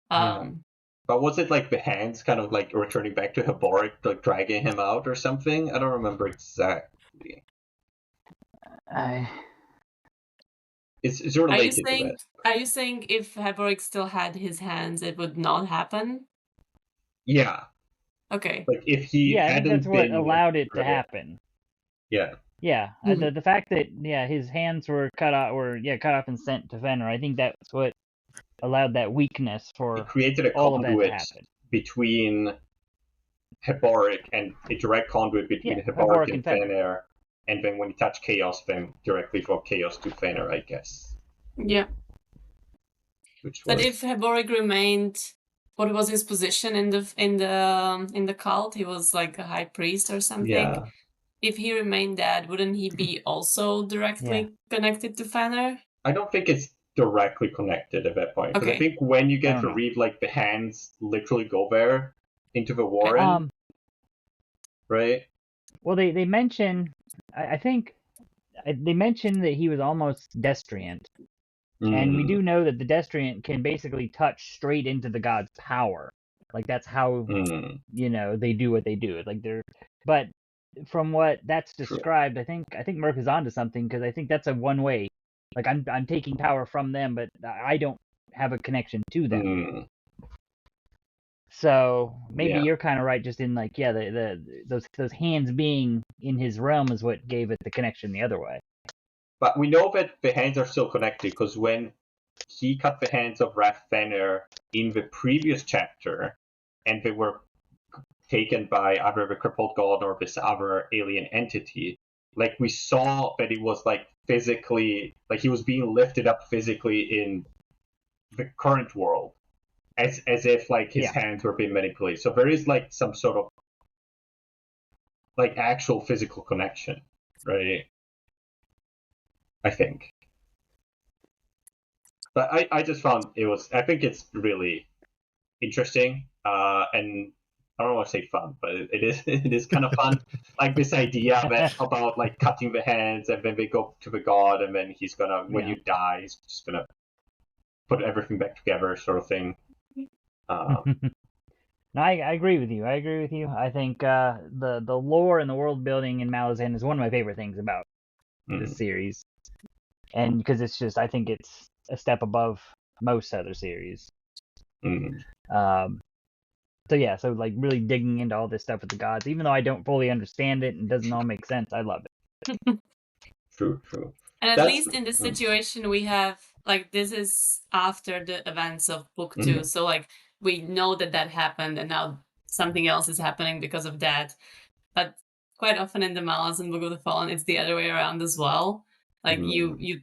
But was it like the hands kind of like returning back to Heboric, like dragging him out or something? I don't remember exactly. It's related to that. Are you saying if Heboric still had his hands, it would not happen? Yeah. Okay. Like if he I hadn't think that's what been allowed it to happen. Yeah. Yeah, the fact that his hands were cut off and sent to Fenner. I think that's what allowed that weakness for it created a all of that to conduit happen between Heboric and a direct conduit between Heboric and Fenner. And then when he touched Chaos, then directly from Chaos to Fenner, I guess. Yeah. But if Heboric remained, what was his position in the cult? He was like a high priest or something. Yeah. If he remained dead, wouldn't he be also directly connected to Fenner? I don't think it's directly connected at that point. Because I think when you get to read, like, the hands literally go there into the warren, right? Well, they mention, I think, they mention that he was almost destriant. And we do know that the destriant can basically touch straight into the god's power. Like, that's how, they do what they do. Like, but from what that's described, I think Merc is onto something, because I think that's a one-way. Like, I'm taking power from them, but I don't have a connection to them. So maybe you're kind of right, just in like, those hands being in his realm is what gave it the connection the other way. But we know that the hands are still connected, because when he cut the hands of Wrath Fenner in the previous chapter, and they were taken by either the crippled god or this other alien entity, like we saw that it was like physically, like he was being lifted up physically in the current world, as if like his hands were being manipulated. So there is like some sort of like actual physical connection, right? I think. But I just found I think it's really interesting, and I don't want to say fun, but it is kind of fun. Like this idea about like cutting the hands, and then they go to the god, and then he's gonna, when you die, he's just gonna put everything back together, sort of thing. No, I agree with you. I think the lore and the world building in Malazan is one of my favorite things about this series, and because it's just, I think it's a step above most other series. So like really digging into all this stuff with the gods, even though I don't fully understand it and doesn't all make sense, I love it. True. And at least in this situation, we have, like, this is after the events of book 2, so like we know that happened, and now something else is happening because of that. But quite often in the Malazan Book of the Fallen, it's the other way around as well. Like you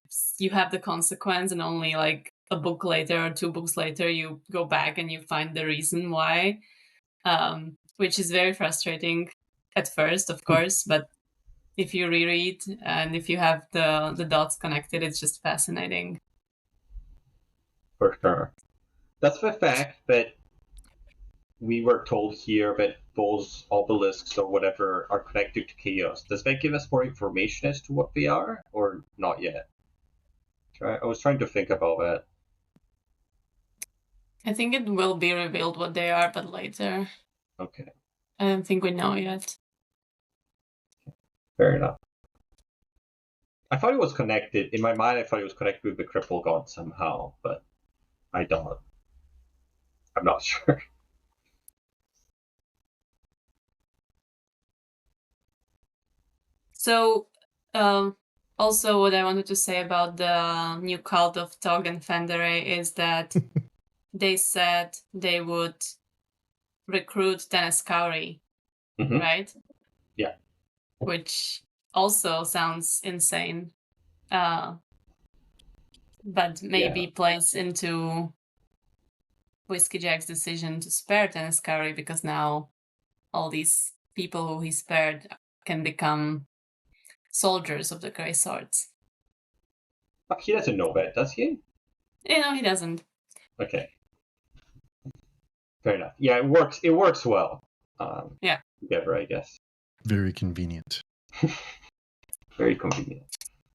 have the consequence, and only like a book later or 2 books later, you go back and you find the reason why, which is very frustrating at first, of course. But if you reread and if you have the dots connected, it's just fascinating. For sure. That's the fact that we were told here that those obelisks or whatever are connected to chaos. Does that give us more information as to what they are, or not yet? I was trying to think about that. I think it will be revealed what they are, but later. Okay. I don't think we know yet. Fair enough. I thought it was connected. In my mind, I thought it was connected with the cripple god somehow, but I don't. I'm not sure. So, also what I wanted to say about the new cult of Tog and Fendere is that they said they would recruit Dennis Cowrie, right? Yeah. Which also sounds insane, but maybe plays into Whiskey Jack's decision to spare Dennis Cowrie, because now all these people who he spared can become soldiers of the Grey Swords. But he doesn't know that, does he? No, he doesn't. Okay. Fair enough. Yeah, it works. It works well. Together, I guess. Very convenient. Very convenient.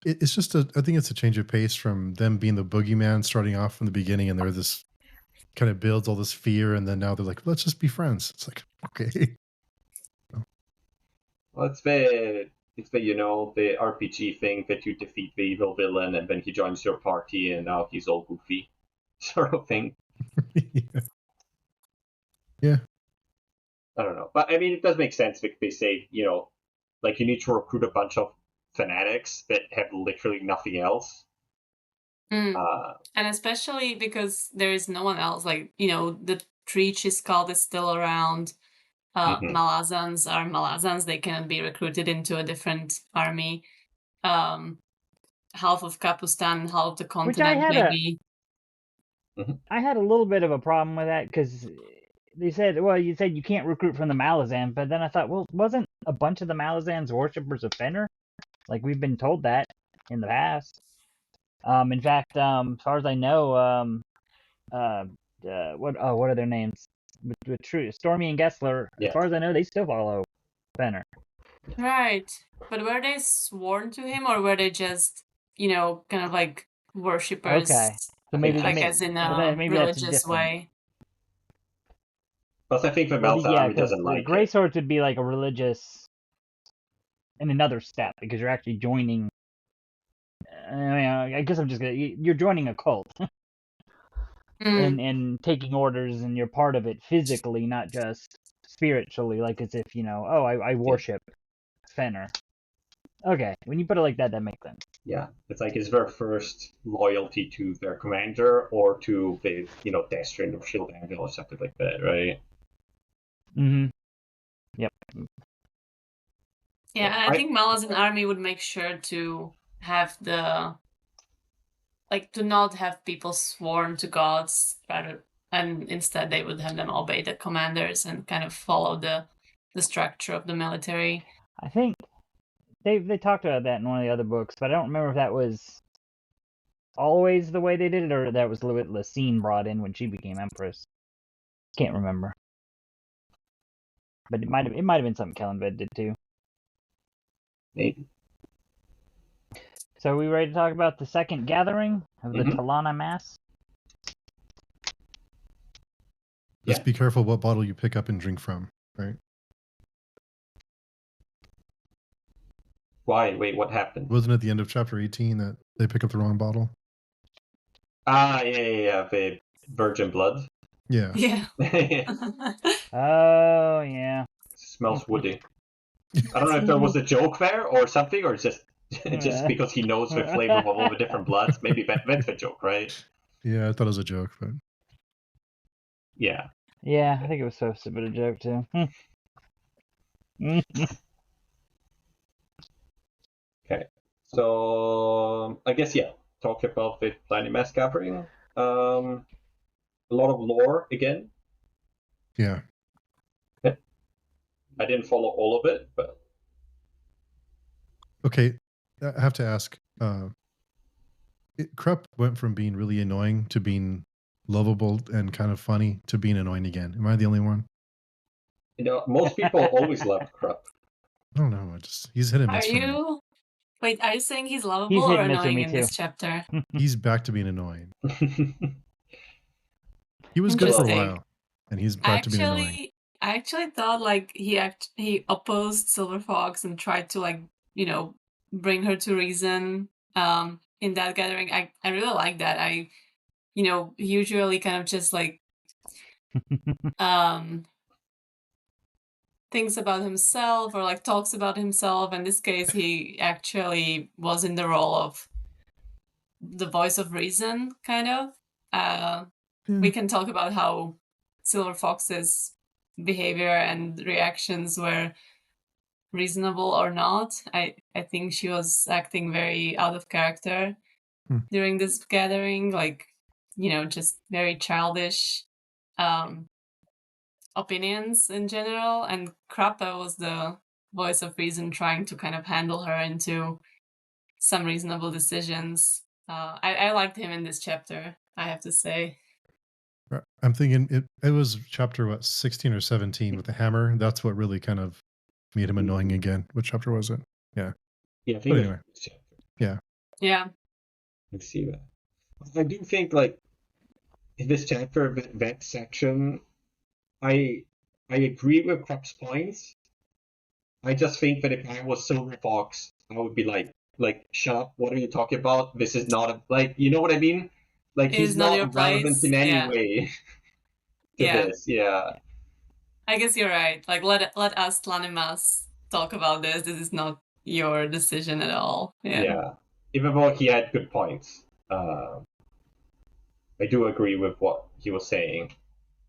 It's just I think it's a change of pace from them being the boogeyman starting off from the beginning, and they're this kind of builds all this fear, and then now they're like, let's just be friends. It's like, okay. Well, it's the the RPG thing that you defeat the evil villain and then he joins your party and now he's all goofy sort of thing. Yeah. I don't know. But I mean, it does make sense if they say, like you need to recruit a bunch of fanatics that have literally nothing else. And especially because there is no one else, like, the Treacher's cult is still around. Malazans are Malazans. They cannot be recruited into a different army. Half of Kapustan, half of the continent, maybe. I had a little bit of a problem with that because they said, well, you said you can't recruit from the Malazan, but then I thought, well, wasn't a bunch of the Malazans worshippers of Fenner? Like, we've been told that in the past. In fact, as far as I know, what are their names? Stormy and Gessler, as far as I know, they still follow Fenner. Right. But were they sworn to him, or were they just, kind of like worshippers? Okay. So maybe, I guess in a religious way. Plus, I think the Malazan army doesn't like Grey Swords would be like a religious in another step, because you're actually joining. I guess I'm just gonna. You're joining a cult. And taking orders, and you're part of it physically, not just spiritually, like as if, I worship Fenner. Okay, when you put it like that, that makes sense. Yeah, it's like it's their first loyalty to their commander or to the, Deathstrain or Shield Anvil or something like that, right? Yep. Yeah, and I think Malazan army would make sure to have to not have people sworn to gods, and instead they would have them obey the commanders and kind of follow the structure of the military. I think they talked about that in one of the other books, but I don't remember if that was always the way they did it, or that was what Lysine brought in when she became Empress. Can't remember. But it might have been something Kellenbed did too. Maybe. So are we ready to talk about the second gathering of the Talana Mass? Just be careful what bottle you pick up and drink from, right? Why? Wait, what happened? Wasn't it the end of chapter 18 that they pick up the wrong bottle? Yeah, the virgin blood. Yeah. Yeah. Oh, yeah. Smells woody. I don't know if there was a joke there or something, or just because he knows the flavor of all the different bloods. Maybe that's the joke, right? Yeah, I thought it was a joke, but... Yeah. Yeah, I think it was supposed to be a joke, too. So I guess talk about the Planet Mass Gathering. A lot of lore again. Yeah. I didn't follow all of it, but Okay. I have to ask. Krupp went from being really annoying to being lovable and kind of funny to being annoying again. Am I the only one? most people always loved Krupp. I don't know. He's hit and Are miss for me. you? Wait, are you saying he's lovable He's hit or and miss with annoying me in too. this chapter? He's back to being annoying. He was good for a Interesting. while, and he's back to being annoying. I actually thought like he opposed Silver Fox and tried to like bring her to reason in that gathering. I really like that. I usually kind of just like thinks about himself or like talks about himself. In this case, he actually was in the role of the voice of reason, kind of. We can talk about how Silver Fox's behavior and reactions were reasonable or not. I think she was acting very out of character during this gathering, like just very childish opinions in general, and Krappa was the voice of reason trying to kind of handle her into some reasonable decisions. I liked him in this chapter, I have to say. I'm thinking it was chapter 16 or 17 with the hammer. That's what really kind of made him annoying again. What chapter was it? Yeah. Yeah, I think But anyway. Yeah. Yeah. I see that. I do think like in this chapter, that section, I agree with Krupp's points. I just think that if I was Silver Fox, I would be like, shut up, what are you talking about? This is not a, like, you know what I mean? Like, he's not your relevant place. in any Yeah. way to this. Yeah. I guess you're right. Like, let us, Tlanimas, talk about this. This is not your decision at all. Yeah. Even though he had good points. I do agree with what he was saying.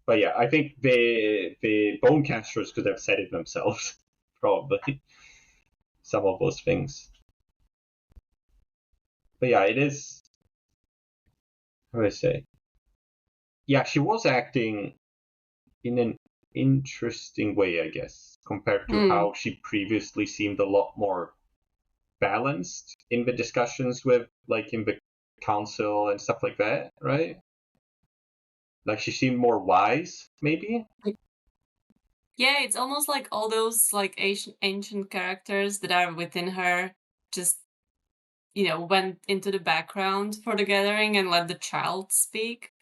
But yeah, I think the Bonecasters could have said it themselves, probably. Some of those things. But yeah, it is. How do I say? Yeah, she was acting in an interesting way, I guess, compared to how she previously seemed a lot more balanced in the discussions with, like, in the council and stuff like that, right? Like, she seemed more wise, maybe? Yeah, it's almost like all those, like, ancient characters that are within her just, went into the background for the gathering and let the child speak,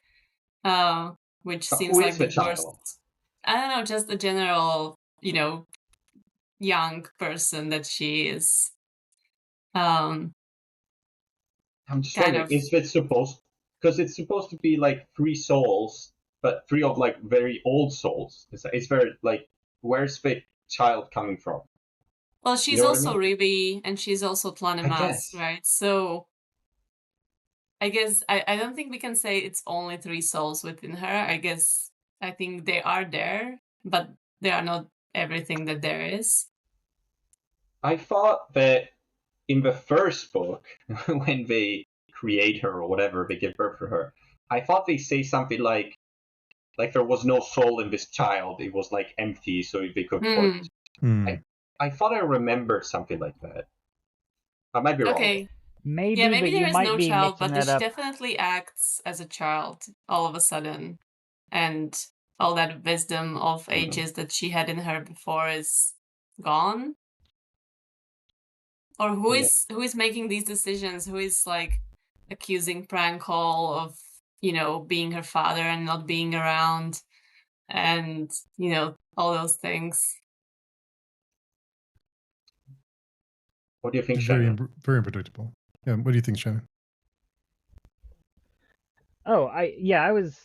which seems Who like is the the child? worst. I don't know, just a general, young person that she is. I'm just kind wondering, of. is it supposed, because it's supposed to be like 3 souls, but 3 of like very old souls. It's very like, where's the child coming from? Well, she's also Ribi, and she's also Tlanimas, right? So I guess I don't think we can say it's only 3 souls within her. I think they are there, but they are not everything that there is. I thought that in the first book, when they create her or whatever, they give birth to her, I thought they say something like there was no soul in this child. It was like empty, so they could put. I thought I remembered something like that. I might be wrong. Okay. Maybe, yeah, maybe but there is no child, but she definitely acts as a child all of a sudden, and all that wisdom of ages that she had in her before is gone. Or who is making these decisions? Who is like accusing Prankle of being her father and not being around, and all those things. What do you think, Shannon? Very, very unpredictable. Yeah, what do you think, Shannon? Oh, I was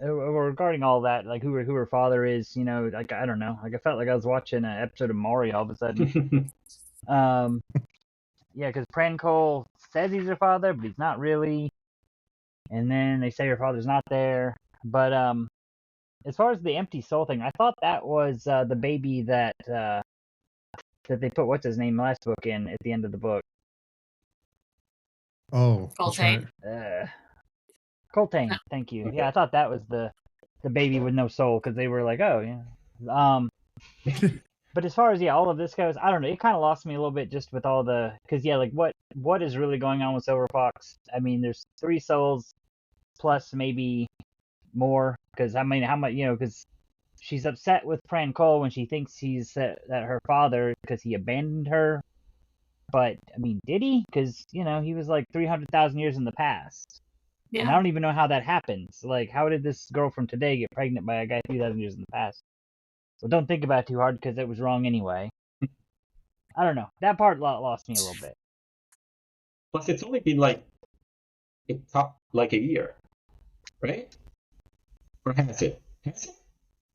regarding all that, like who her father is. Like I don't know. Like I felt like I was watching an episode of Mario all of a sudden. Yeah, because Prankle says he's her father, but he's not really. And then they say her father's not there. But as far as the empty soul thing, I thought that was the baby that they put what's his name last book in at the end of the book. Oh, that's right. Coltane. Coltane, No. thank you. Okay. Yeah, I thought that was the baby with no soul because they were like, oh yeah. But as far as all of this goes, I don't know. It kind of lost me a little bit just with all the because like what is really going on with Silver Fox? I mean, there's 3 souls plus maybe more because I mean how much because she's upset with Pran Cole when she thinks he's that her father because he abandoned her. But I mean, did he? Because he was like 300,000 years in the past. And I Yeah. don't even know how that happens. Like, how did this girl from today get pregnant by a guy 3,000 years in the past? Well, don't think about it too hard because it was wrong anyway. I don't know. That part lost me a little bit. Plus, it's only been like a year, right? Or has it? Has it?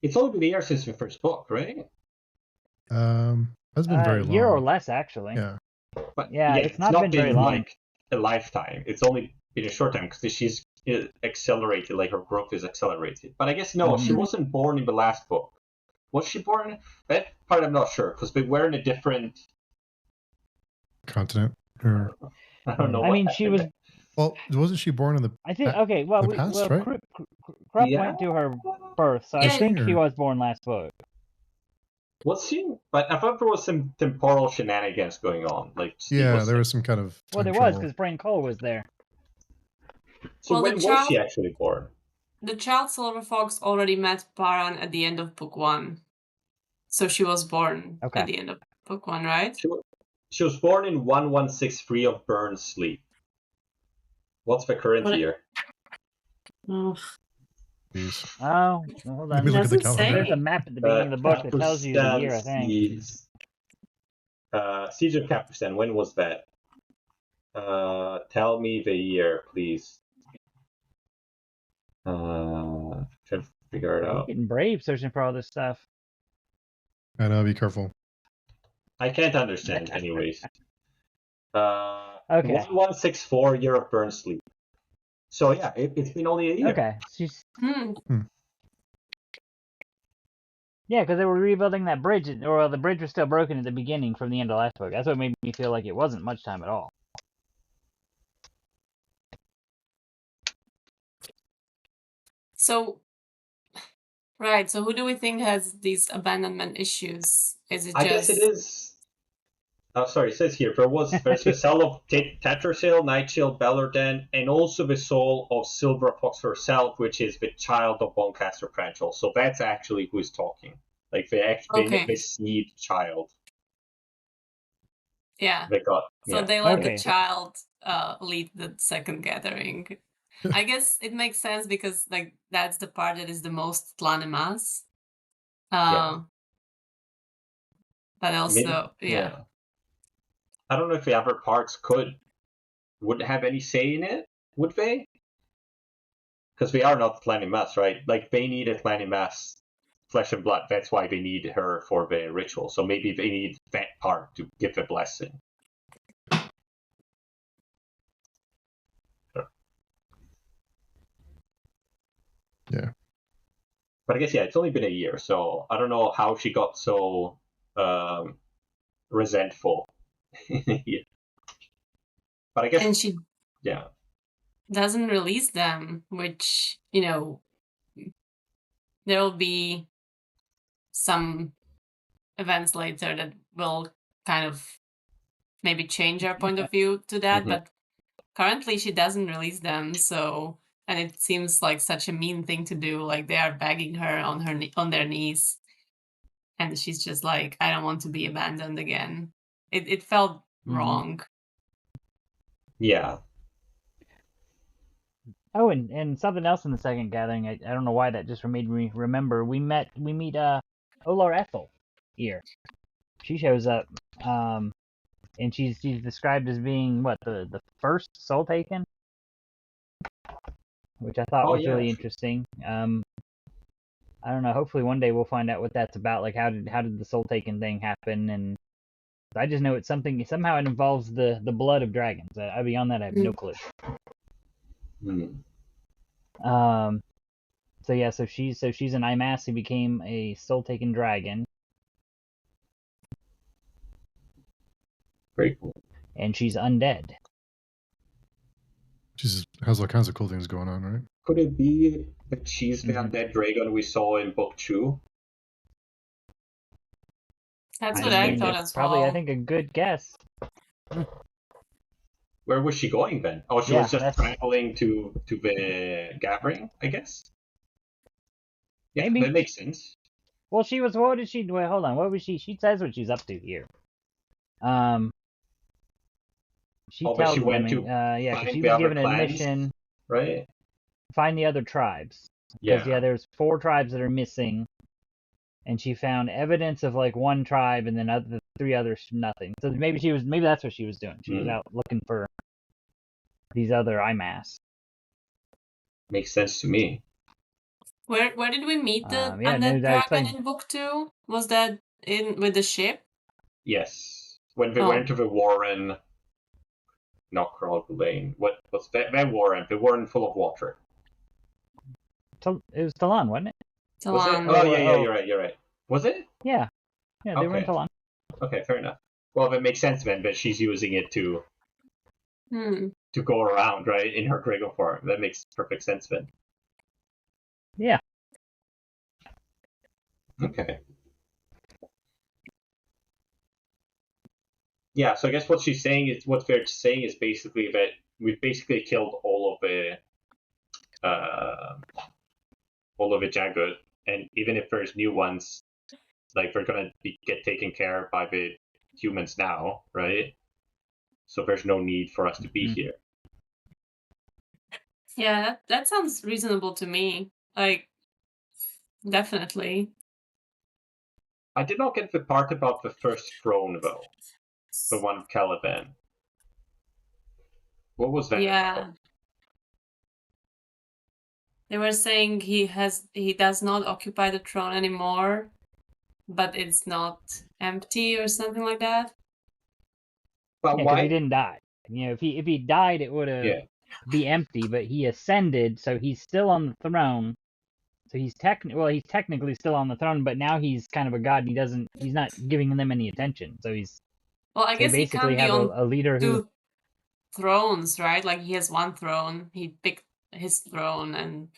It's only been a year since the first book, right? Has been very A year or long. less, actually. Yeah. But Yeah, it's not been very been long. like a lifetime. It's only been a short time because she's accelerated, like her growth is accelerated. But I guess no, she wasn't born in the last book. Was she born? That part I'm not sure because they were in a different Continent. Or I don't know. I mean, she was. well, wasn't she born in the? I think okay. Well, the past, right? Krupp Yeah. went to her birth, so I Yeah. think she was born last book. Was she? But I thought there was some temporal shenanigans going on. Like Steve Yeah, was there saying. was some kind of Well, time there was travel. because Pran Cole was there. So Well, when was she actually born? The child Silver Fox already met Paran at the end of book 1. So she was born Okay. at the end of book 1, right? She was born in 1163 of Burns Sleep. What's the current year? Oh, Jeez. Oh, hold Let on. me look at the Doesn't say. calendar. There's a map at the beginning of the book that tells you the year, I think. Siege of Capristan, when was that? Tell me the year, please. Trying to figure it He's out. getting brave searching for all this stuff. I know, be careful. I can't understand, anyways. Okay. 1164, year of Burns Sleep. So yeah, it's been only a year. Okay. She's Hmm. yeah, because they were rebuilding that bridge, or the bridge was still broken at the beginning from the end of last book. That's what made me feel like it wasn't much time at all. So, right. So, who do we think has these abandonment issues? Is it I guess it is. Oh, sorry, it says here there's the soul of Tetrasil, Nightshade, Bellerden, and also the soul of Silver Fox herself, which is the child of Boncaster Pranchel. So that's actually who is talking. Like they see the child. Yeah. They got. So Yeah. they let Okay. the child lead the second gathering. I guess it makes sense because like that's the part that is the most Tlanimas. Yeah. But also, yeah. I don't know if the other parts wouldn't have any say in it, would they? Because we are not Tlanimas, right? Like they need a Tlanimas flesh and blood. That's why they need her for the ritual. So maybe they need that part to give the blessing. Yeah. But I guess, yeah, it's only been a year, so I don't know how she got so resentful in a year. But I guess... and she yeah. doesn't release them, which, there will be some events later that will kind of maybe change our point of view to that, Mhm. but currently she doesn't release them, so... And it seems like such a mean thing to do. Like they are begging her on their knees, and she's just like, "I don't want to be abandoned again." It felt wrong. Yeah. Oh, and something else in the second gathering. I don't know why that just made me remember. We meet Olar Ethel here. She shows up, and she's described as being what the first soul taken, which I thought was really interesting. I don't know. Hopefully one day we'll find out what that's about. Like how did the soul taken thing happen? And I just know it's something. Somehow it involves the blood of dragons. Beyond that, I have no clue. So yeah, so she's an Imas who became a soul taken dragon. Very cool. And she's undead. She has all kinds of cool things going on, right? Could it be that she's the Mhm. undead dragon we saw in book 2? That's I what I mean, thought it's as probably, well. I think, a good guess. Where was she going then? Oh, she Yeah, was just that's- traveling to the gathering, I guess. Yeah, Maybe. that makes sense. Well, she was. What did she? Wait, hold on. What was she? She says what she's up to here. She But tells she them. went to yeah, because find she the was other given a clans, mission. right? Find the other tribes. Because Yeah. there's 4 tribes that are missing, and she found evidence of like 1 tribe, and then the 3 others nothing. So maybe that's what she was doing. She was out looking for these other IMAS. Makes sense to me. Where did we meet the Yeah, no, undead that's dragon like in book 2? Was that in with the ship? Yes. When we Oh. went to the Warren, not Crawl Lane. What was that Warren? The Warren full of water. it was Talon, wasn't it? Was it? Talon. Oh yeah, you're right. Was it? Yeah, they were in Okay. Talon. Okay, fair enough. Well, that makes sense then, but she's using it to go around, right, in her dragon form. That makes perfect sense then. Yeah. Okay. Yeah, so I guess what's fair to say is basically that we've basically killed all of the Jagut, and even if there's new ones, like they're gonna get taken care of by the humans now, right? So there's no need for us to be here. Yeah, that sounds reasonable to me. Like, definitely. I did not get the part about the first throne though. The one with Caliban. What was that about? They were saying he does not occupy the throne anymore, but it's not empty or something like that. But Because he didn't die. If he died, it would be empty. But he ascended, so he's still on the throne. So he's technically still on the throne, but now he's kind of a god. And he's not giving them any attention. So I guess he basically can't be on a leader 2 thrones, right? Like he has 1 throne. He picked his throne, and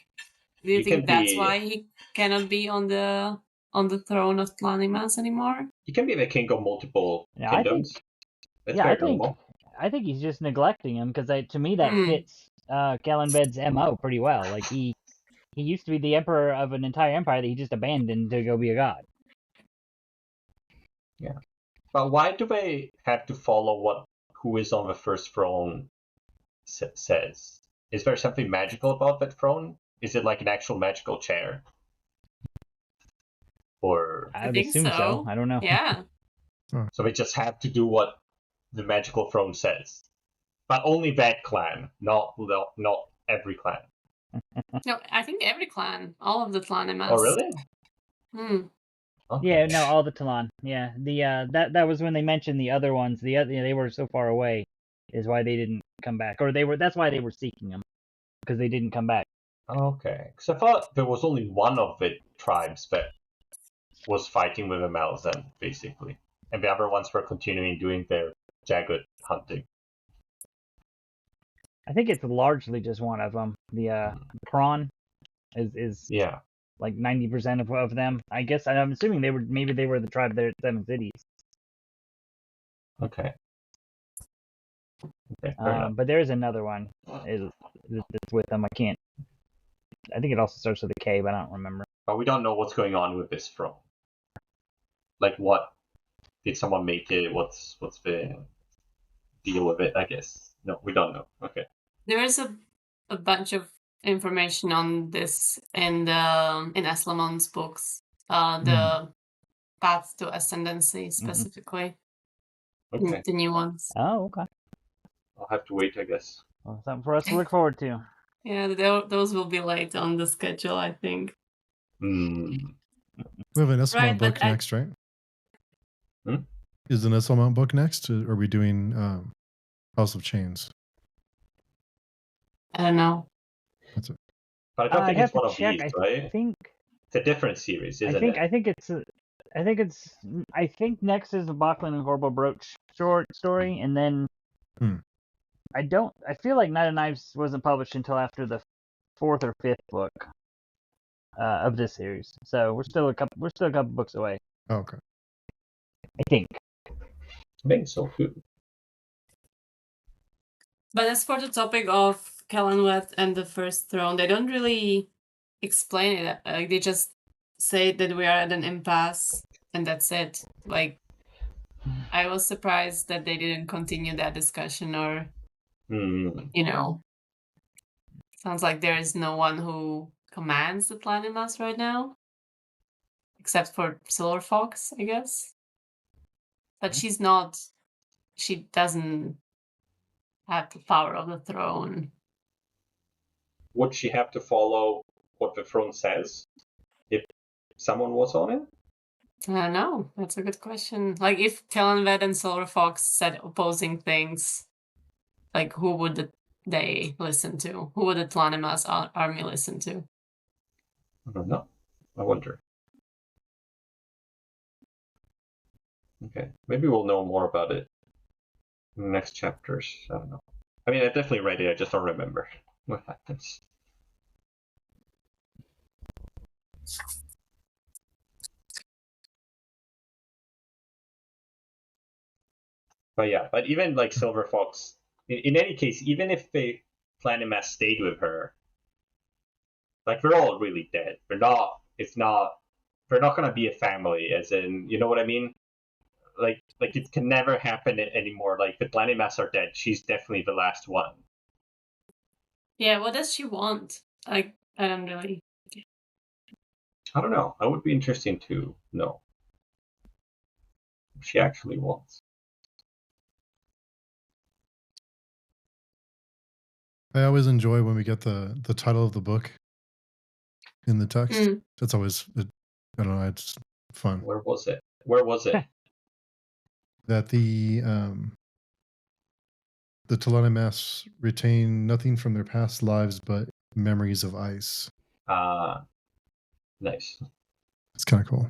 do you think that's why he cannot be on the throne of Tlanimas anymore? He can be the king of multiple kingdoms. I think he's just neglecting him because to me that fits Galenved's MO pretty well. Like he used to be the emperor of an entire empire that he just abandoned to go be a god. Yeah, but why do they have to follow who is on the first throne says? Is there something magical about that throne? Is it like an actual magical chair? Or I would assume so. I don't know. Yeah. So they just have to do what the magical throne says, but only that clan, not every clan. No, I think every clan, all of the Tlanimas. Oh, really? Okay. Yeah, no, all the Talon. Yeah, that was when they mentioned the other ones. They were so far away, is why they didn't come back, or that's why they were seeking them, because they didn't come back. Okay, because I thought there was only one of the tribes that was fighting with the Malazan, basically, and the other ones were continuing doing their Jagut hunting. I think it's largely just one of them. The Prawn is like 90% of them. I guess I'm assuming they were the tribe there at 7 Cities. Okay. But there is another one that's with them. I think it also starts with a K, but I don't remember. But we don't know what's going on with this throne. Like, what did someone make it? What's the deal with it? I guess no, we don't know. Okay. There is a bunch of information on this in Eslamon's books. The Path to Ascendancy specifically. Okay. The new ones. Oh, okay. I'll have to wait, I guess. Well, something for us to look forward to. Yeah, those will be late on the schedule, I think. We have an Esselmont book next, right? Is an Esselmont book next? Or are we doing House of Chains? I don't know. That's it. But I don't think it's one of these, right? I think it's a different series, isn't it? I think next is the Bachlan and Horrible Brooch short story, and then I feel like Night of Knives wasn't published until after the fourth or fifth book of this series. So we're still a couple books away. Oh, okay. I think. I think so too. But as for the topic of Kellanweth and the First Throne, they don't really explain it. Like they just say that we are at an impasse and that's it. Like I was surprised that they didn't continue that discussion, or sounds like there is no one who commands the Planimas right now, except for Silver Fox, I guess. But she doesn't have the power of the throne. Would she have to follow what the throne says if someone was on it? I don't know. That's a good question. Like, if Kellanved and Silver Fox said opposing things, like, who would they listen to? Who would the Tlanimas army listen to? I don't know. I wonder. Okay, maybe we'll know more about it in the next chapters. I don't know. I mean, I definitely read it. I just don't remember what happens. But yeah, but even like Silver Fox, in any case, even if the Planimas stayed with her, like they're all really dead. They're not. They're not gonna be a family, as in, you know what I mean? Like it can never happen anymore. Like the Planimas are dead. She's definitely the last one. Yeah, what does she want? I don't really. I don't know. That would be interesting to know what she actually wants. I always enjoy when we get the title of the book in the text. That's always, I don't know, it's fun. Where was it? That the Tlanimas retain nothing from their past lives but memories of ice. Nice. It's kind of cool.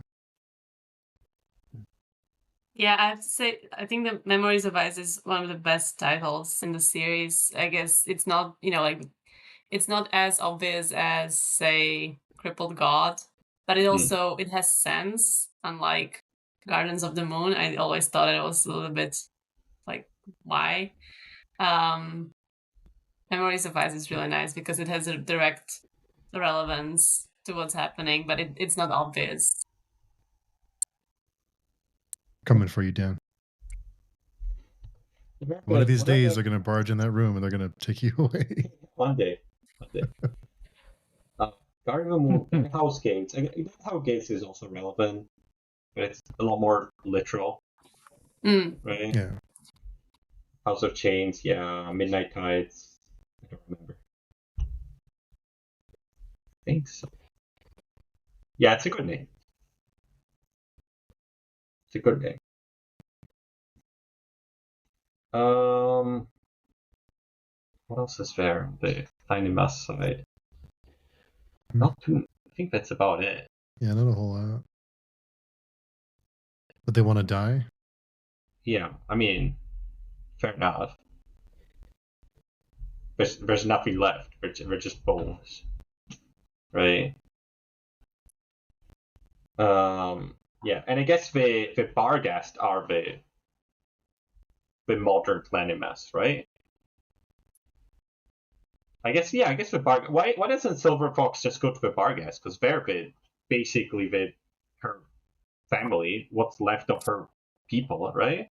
Yeah, I have to say, I think the Memories of Ice is one of the best titles in the series. I guess it's not, it's not as obvious as, say, Crippled God, but it also, it has sense, unlike Gardens of the Moon. I always thought it was a little bit like, why? Memories of Ice is really nice because it has a direct relevance to what's happening, but it's not obvious. Coming for you, Dan. One of these days, they're going to barge in that room and they're going to take you away. One day. Garden of the Moon and House Gates. House Gates is also relevant, but it's a lot more literal. Right? Yeah. House of Chains, yeah. Midnight Tides. I don't remember. I think so. Yeah, it's a good name. It's a good name. What else is there? The Planimas side. Not too. I think that's about it. Yeah, not a whole lot. But they want to die? Yeah, I mean, fair enough. There's nothing left. We're just bones, right? Yeah, and I guess the Barghast are the modern Planimas, right? I guess the Barghast. Why doesn't Silver Fox just go to the Barghast? Because they're basically her family, what's left of her people, right?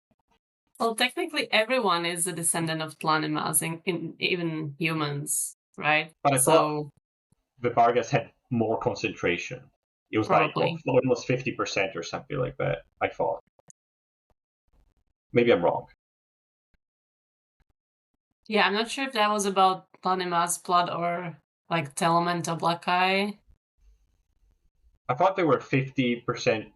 Well, technically, everyone is a descendant of Tlanimas, in even humans, right? But I thought the Barghast had more concentration. It was probably like almost 50% or something like that, I thought. Maybe I'm wrong. Yeah, I'm not sure if that was about Tlanimas blood or like Telementa Black Eye. I thought they were 50%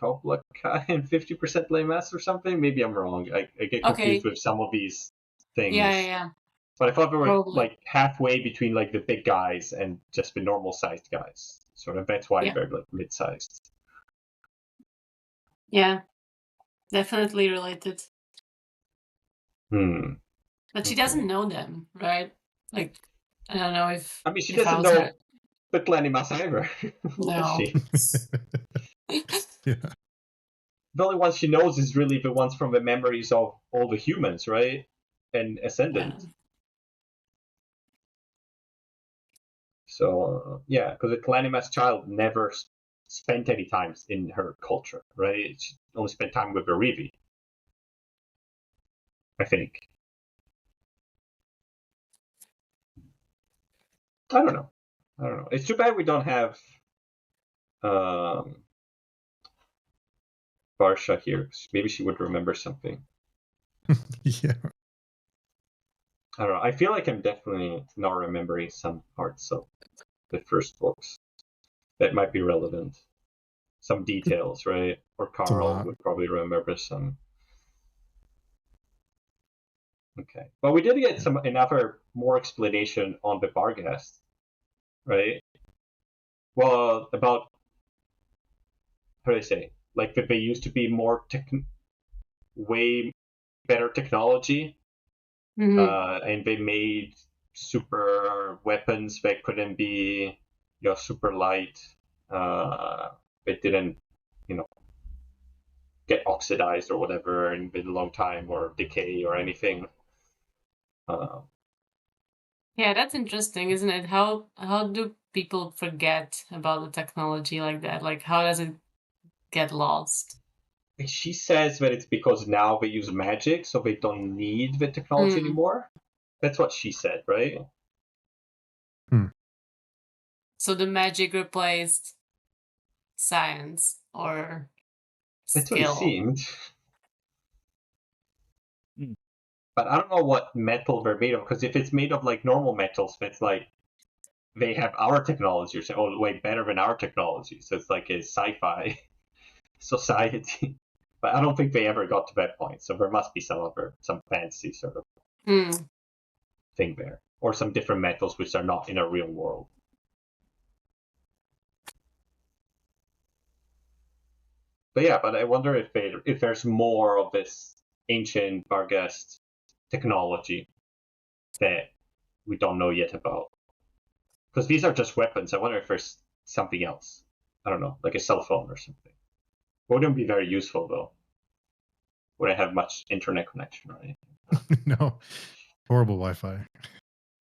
Top Black Eye and 50% Lamass or something. Maybe I'm wrong. I get confused with some of these things. Yeah. But I thought they were like halfway between like the big guys and just the normal sized guys. Sort of that's why they're like mid-sized. Yeah, definitely related. But she Okay. doesn't know them, right? Like, I don't know if I mean, she if I doesn't was know her. the Glenimas either. Does No. she? Yeah. The only ones she knows is really the ones from the memories of all the humans, right? And Yeah. Ascendant. So yeah, because the Glenimas child never spent any time in her culture, right? She only spent time with the Rivi, I think. I don't know. It's too bad we don't have um, Varsha here. Maybe she would remember something. Yeah. I don't know. I feel like I'm definitely not remembering some parts of the first books that might be relevant. Some details, right? Or It's a Carl lot. would probably remember some. Okay. But we did get some another more explanation on the Barghast, right? Well, about how do I say? Like that they used to be more way better technology, Hmm. and they made super weapons that couldn't be, super light. They didn't, you know, get oxidized or whatever in a long time or decay or anything. Uh, Yeah, that's interesting, isn't it? How do people forget about the technology like that? Like, how does it get lost? she says that it's because now they use magic, so they don't need the technology Mm. anymore. That's what she said, right? So the magic replaced science or That's what it skill. seemed. Hmm. But I don't know what metal they're made of, because if it's made of like normal metals, it's like they have our technology, or say, oh, way better than our technology. So it's like a sci-fi society. But I don't think they ever got to that point. So there must be some fancy sort of Mm. thing there, or some different metals which are not in a real world. But yeah, but I wonder if there's more of this ancient Barghest technology that we don't know yet about. Because these are just weapons. I wonder if there's something else. I don't know, like a cell phone or something. Wouldn't be very useful though. Wouldn't have much internet connection or anything. No. Horrible Wi-Fi.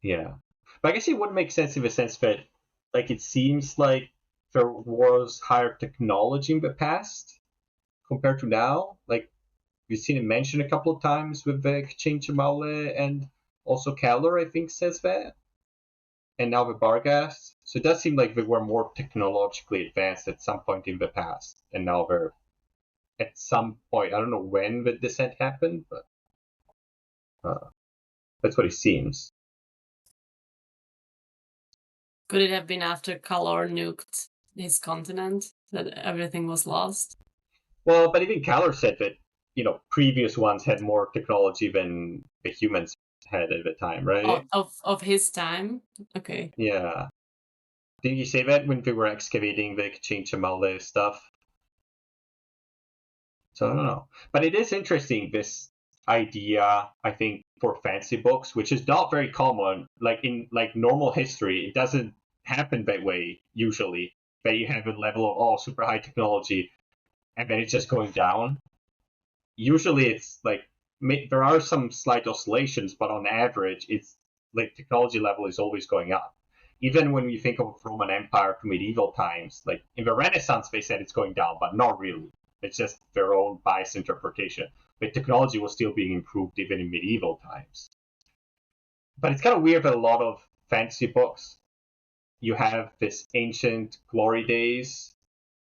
Yeah. But I guess it would make sense in the sense that, like, it seems like there was higher technology in the past compared to now. Like, we've seen it mentioned a couple of times with the Change and also Keller, I think, says that. And now with Barghast. So it does seem like they were more technologically advanced at some point in the past. And now they're at some point, I don't know when the descent happened, but that's what it seems. Could it have been after Kalor nuked his continent that everything was lost? Well, but even Keller said that, previous ones had more technology than the humans had at the time, right? Of his time? Okay. Yeah. Didn't you say that when they were excavating the Chinchamale stuff? So I don't know. But it is interesting, this idea, I think, for fancy books, which is not very common. Like in like normal history, it doesn't happen that way usually. That you have a level of super high technology and then it's just going down. Usually it's like there are some slight oscillations, but on average it's like technology level is always going up. Even when you think of Roman Empire to medieval times, like in the Renaissance they said it's going down, but not really. It's just their own biased interpretation. But technology was still being improved even in medieval times. But it's kind of weird that a lot of fantasy books, you have this ancient glory days,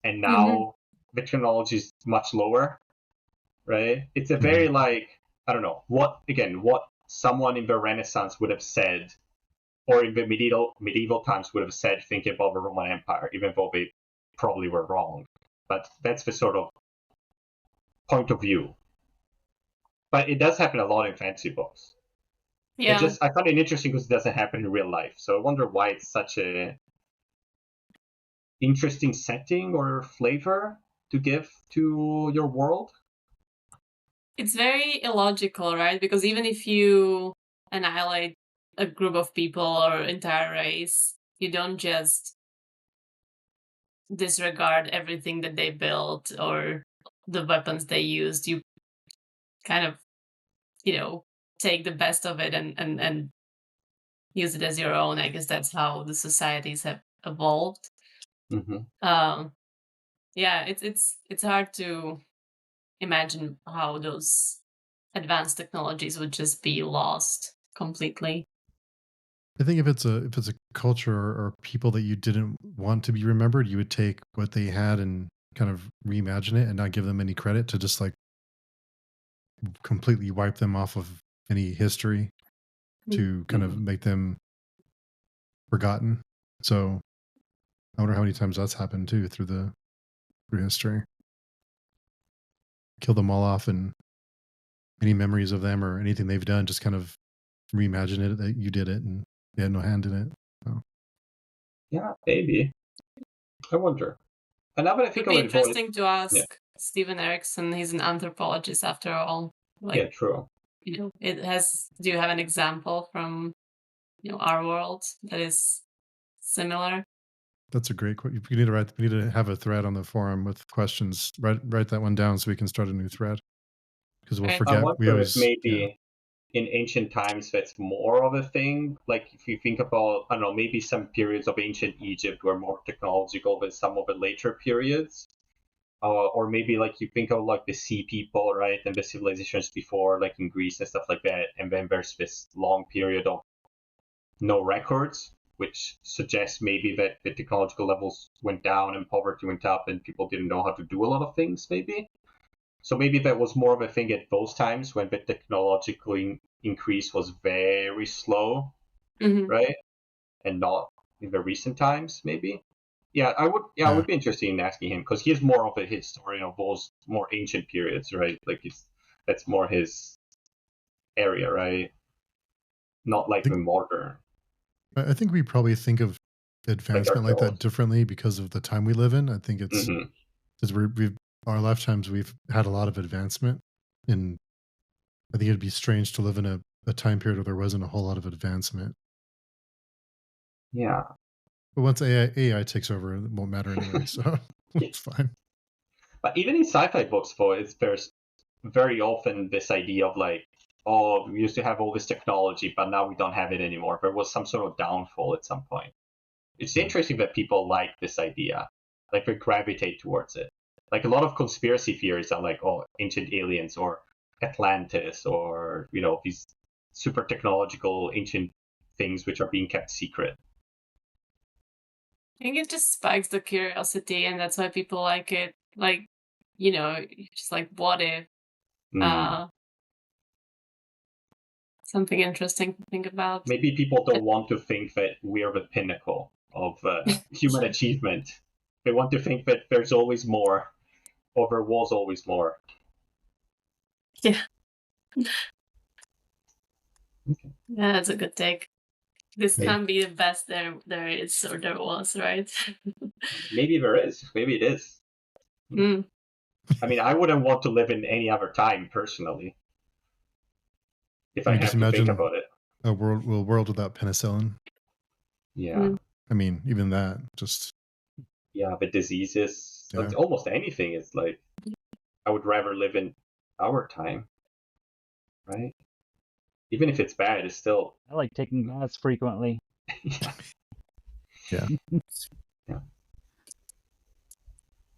and Mm-hmm. now the technology is much lower, right? It's a very Mhm. I don't know what someone in the Renaissance would have said, or in the medieval times would have said, thinking about the Roman Empire, even though they probably were wrong. But that's the sort of point of view. But it does happen a lot in fantasy books. Yeah. I find it interesting because it doesn't happen in real life. So I wonder why it's such a interesting setting or flavor to give to your world. It's very illogical, right? Because even if you annihilate a group of people or entire race, you don't just disregard everything that they built or the weapons they used. You kind of, take the best of it and use it as your own. I guess that's how the societies have evolved. Yeah, it's hard to imagine how those advanced technologies would just be lost completely. I think if it's a culture or people that you didn't want to be remembered, you would take what they had and kind of reimagine it and not give them any credit to just like completely wipe them off of any history to kind of make them forgotten. So I wonder how many times that's happened too through history. Kill them all off and any memories of them or anything they've done, just kind of reimagine it that you did it and they had no hand in it. So. Yeah, maybe. I wonder. And now that I It think would be of it, interesting to ask Stephen Erikson. He's an anthropologist after all. yeah, true. Do you have an example from our world that is similar? That's a great question. We need to have a thread on the forum with questions. Write that one down so we can start a new thread. Because we'll Right. forget. I wonder if maybe in ancient times that's more of a thing. Like if you think about, I don't know, maybe some periods of ancient Egypt were more technological than some of the later periods. Or maybe like you think of like the sea people, right, and the civilizations before, like in Greece and stuff like that, and then there's this long period of no records, which suggests maybe that the technological levels went down and poverty went up and people didn't know how to do a lot of things, maybe. So maybe that was more of a thing at those times when the technological increase was very slow, right? And not in the recent times, maybe. Yeah, I would be interested in asking him because he's more of a historian of those more ancient periods, right? Like that's more his area, right? Not like the modern. I think we probably think of advancement like that differently because of the time we live in. I think it's because our lifetimes we've had a lot of advancement, and I think it'd be strange to live in a time period where there wasn't a whole lot of advancement. Yeah. But once AI takes over, it won't matter anyway, so it's fine. But even in sci-fi books, there's very often this idea of like, oh, we used to have all this technology, but now we don't have it anymore. There was some sort of downfall at some point. It's interesting that people like this idea, like they gravitate towards it. Like a lot of conspiracy theories are like, oh, ancient aliens or Atlantis or, these super technological ancient things which are being kept secret. I think it just spikes the curiosity, and that's why people like it. Like, just like, what if? Something interesting to think about. Maybe people don't want to think that we're the pinnacle of human achievement. They want to think that there's always more, or there was always more. Yeah. Okay. Yeah, that's a good take. This can't be the best there is or there was, right? Maybe there is. Maybe it is. I mean, I wouldn't want to live in any other time, personally. If I have to think about it. A world without penicillin. Yeah. I mean, even that, just... Yeah, the diseases. Yeah. Almost anything is like, I would rather live in our time. Right? Even if it's bad, it's still... I like taking baths frequently. Yeah. Yeah.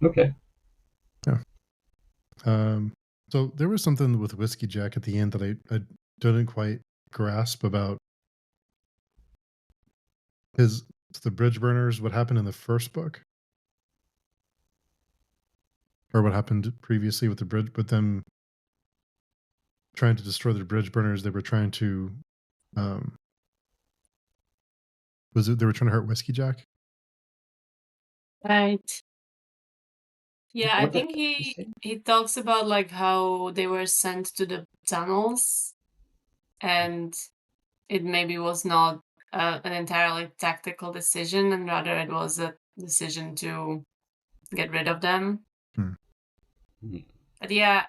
Okay. Yeah. So there was something with Whiskey Jack at the end that I didn't quite grasp about the bridge burners, what happened in the first book? Or what happened previously with them trying to destroy the bridge burners. They were trying to they were trying to hurt Whiskey Jack? Right. Yeah, I think he talks about like how they were sent to the tunnels, and it maybe was not an entirely tactical decision, and rather it was a decision to get rid of them. But yeah,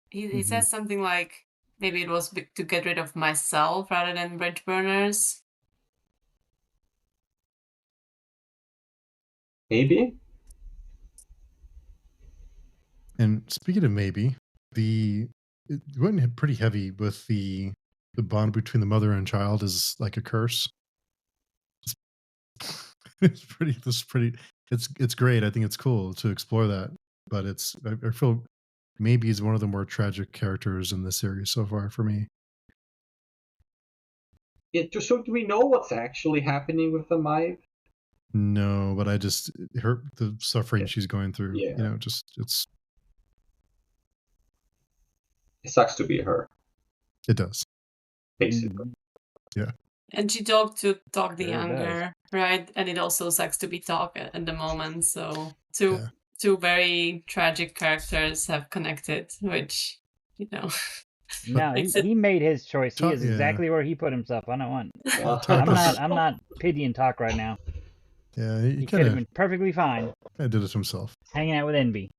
he says something like maybe it was to get rid of myself rather than bridge burners. Maybe. And speaking of maybe, it went pretty heavy with the bond between the mother and child is like a curse. It's pretty. It's great. I think it's cool to explore that, but I feel maybe he's one of the more tragic characters in the series so far for me. Yeah, so do we know what's actually happening with the Maeve? No, but the suffering she's going through. Yeah. You know, it sucks to be her, does. basically. Yeah. And she talked to Talk the Sure does. Younger, right? And it also sucks to be Talk at the moment. So two very tragic characters have connected, which, you know. No, makes he made his choice. He is Yeah. exactly where he put himself. I don't want. Talk I'm not pitying Talk right now. Yeah, He could have been perfectly fine I did it himself. hanging out with Envy.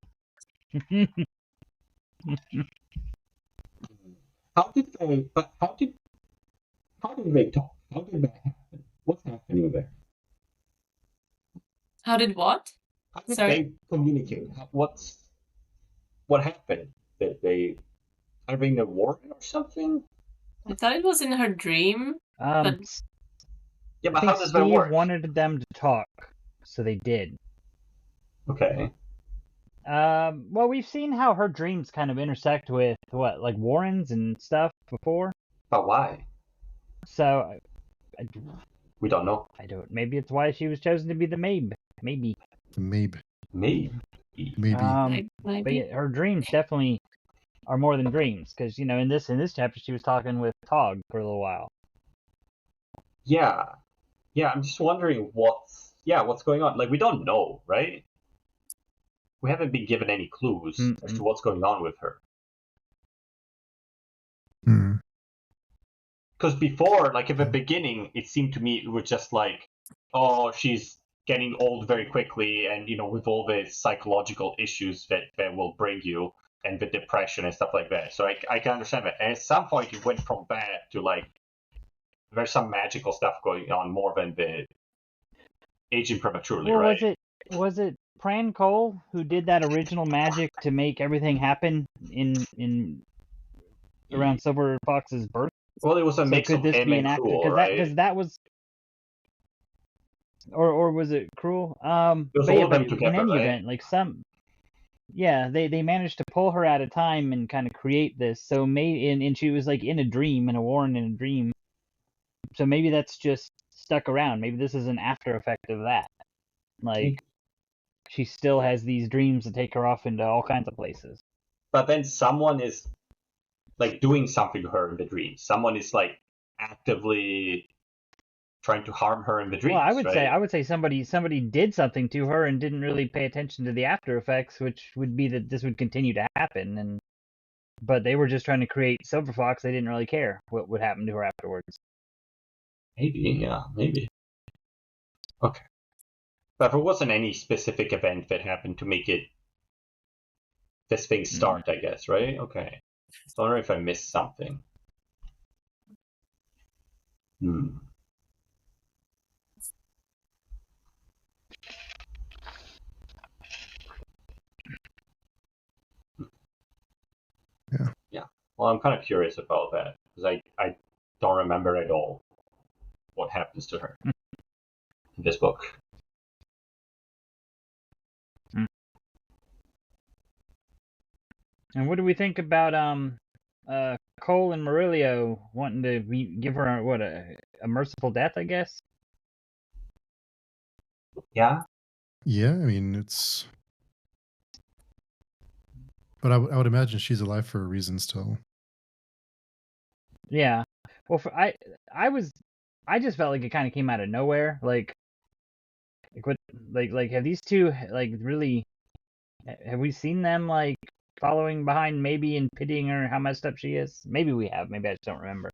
How did they talk? How did that happen? What's happening there? How did what? How did Sorry? they communicate? What happened? That they having a war or something? I thought it was in her dream. I Yeah, but think how does that Steve work? wanted them to talk, so they did. Okay. Well, we've seen how her dreams kind of intersect with like Warren's and stuff before. But why? So We don't know. I don't. Maybe it's why she was chosen to be the Mabe. Maybe. The Mabe. Maybe. But yeah, her dreams definitely are more than dreams, because in this chapter she was talking with Tog for a little while. Yeah. I'm just wondering what's going on. Like, we don't know, right? We haven't been given any clues as to what's going on with her. Because before, like, in the beginning, it seemed to me it was just like, oh, she's getting old very quickly, and with all the psychological issues that will bring you, and the depression and stuff like that. So I can understand that. And at some point, it went from that to like, there's some magical stuff going on more than the aging prematurely, Well, right? was it Pran Cole who did that original magic to make everything happen in around Silver Fox's birth? Well, it was a mix of him and Cruel, right? Because that was, or was it Cruel? It was all of them together, in any right? event, like they managed to pull her out of time and kind of create this. So maybe, and she was like in a dream, in a Warren in a dream. So maybe that's just stuck around. Maybe this is an after effect of that. Like, she still has these dreams that take her off into all kinds of places. But then someone is like doing something to her in the dreams. Someone is like actively trying to harm her in the dreams. Well, I would say somebody did something to her and didn't really pay attention to the after effects, which would be that this would continue to happen. But they were just trying to create Silver Fox. They didn't really care what would happen to her afterwards. Maybe. Okay. But there wasn't any specific event that happened to make this thing start, I guess, right? Okay. So I wonder if I missed something. Yeah. Well, I'm kind of curious about that, because I don't remember at all what happens to her in this book. And what do we think about Cole and Murillo wanting to give her a merciful death, I guess? Yeah. Yeah, I mean but I would imagine she's alive for a reason still. Yeah. Well, I just felt like it kind of came out of nowhere. Like have these two really, have we seen them like following behind maybe and pitying her how messed up she is? Maybe we have. Maybe I just don't remember.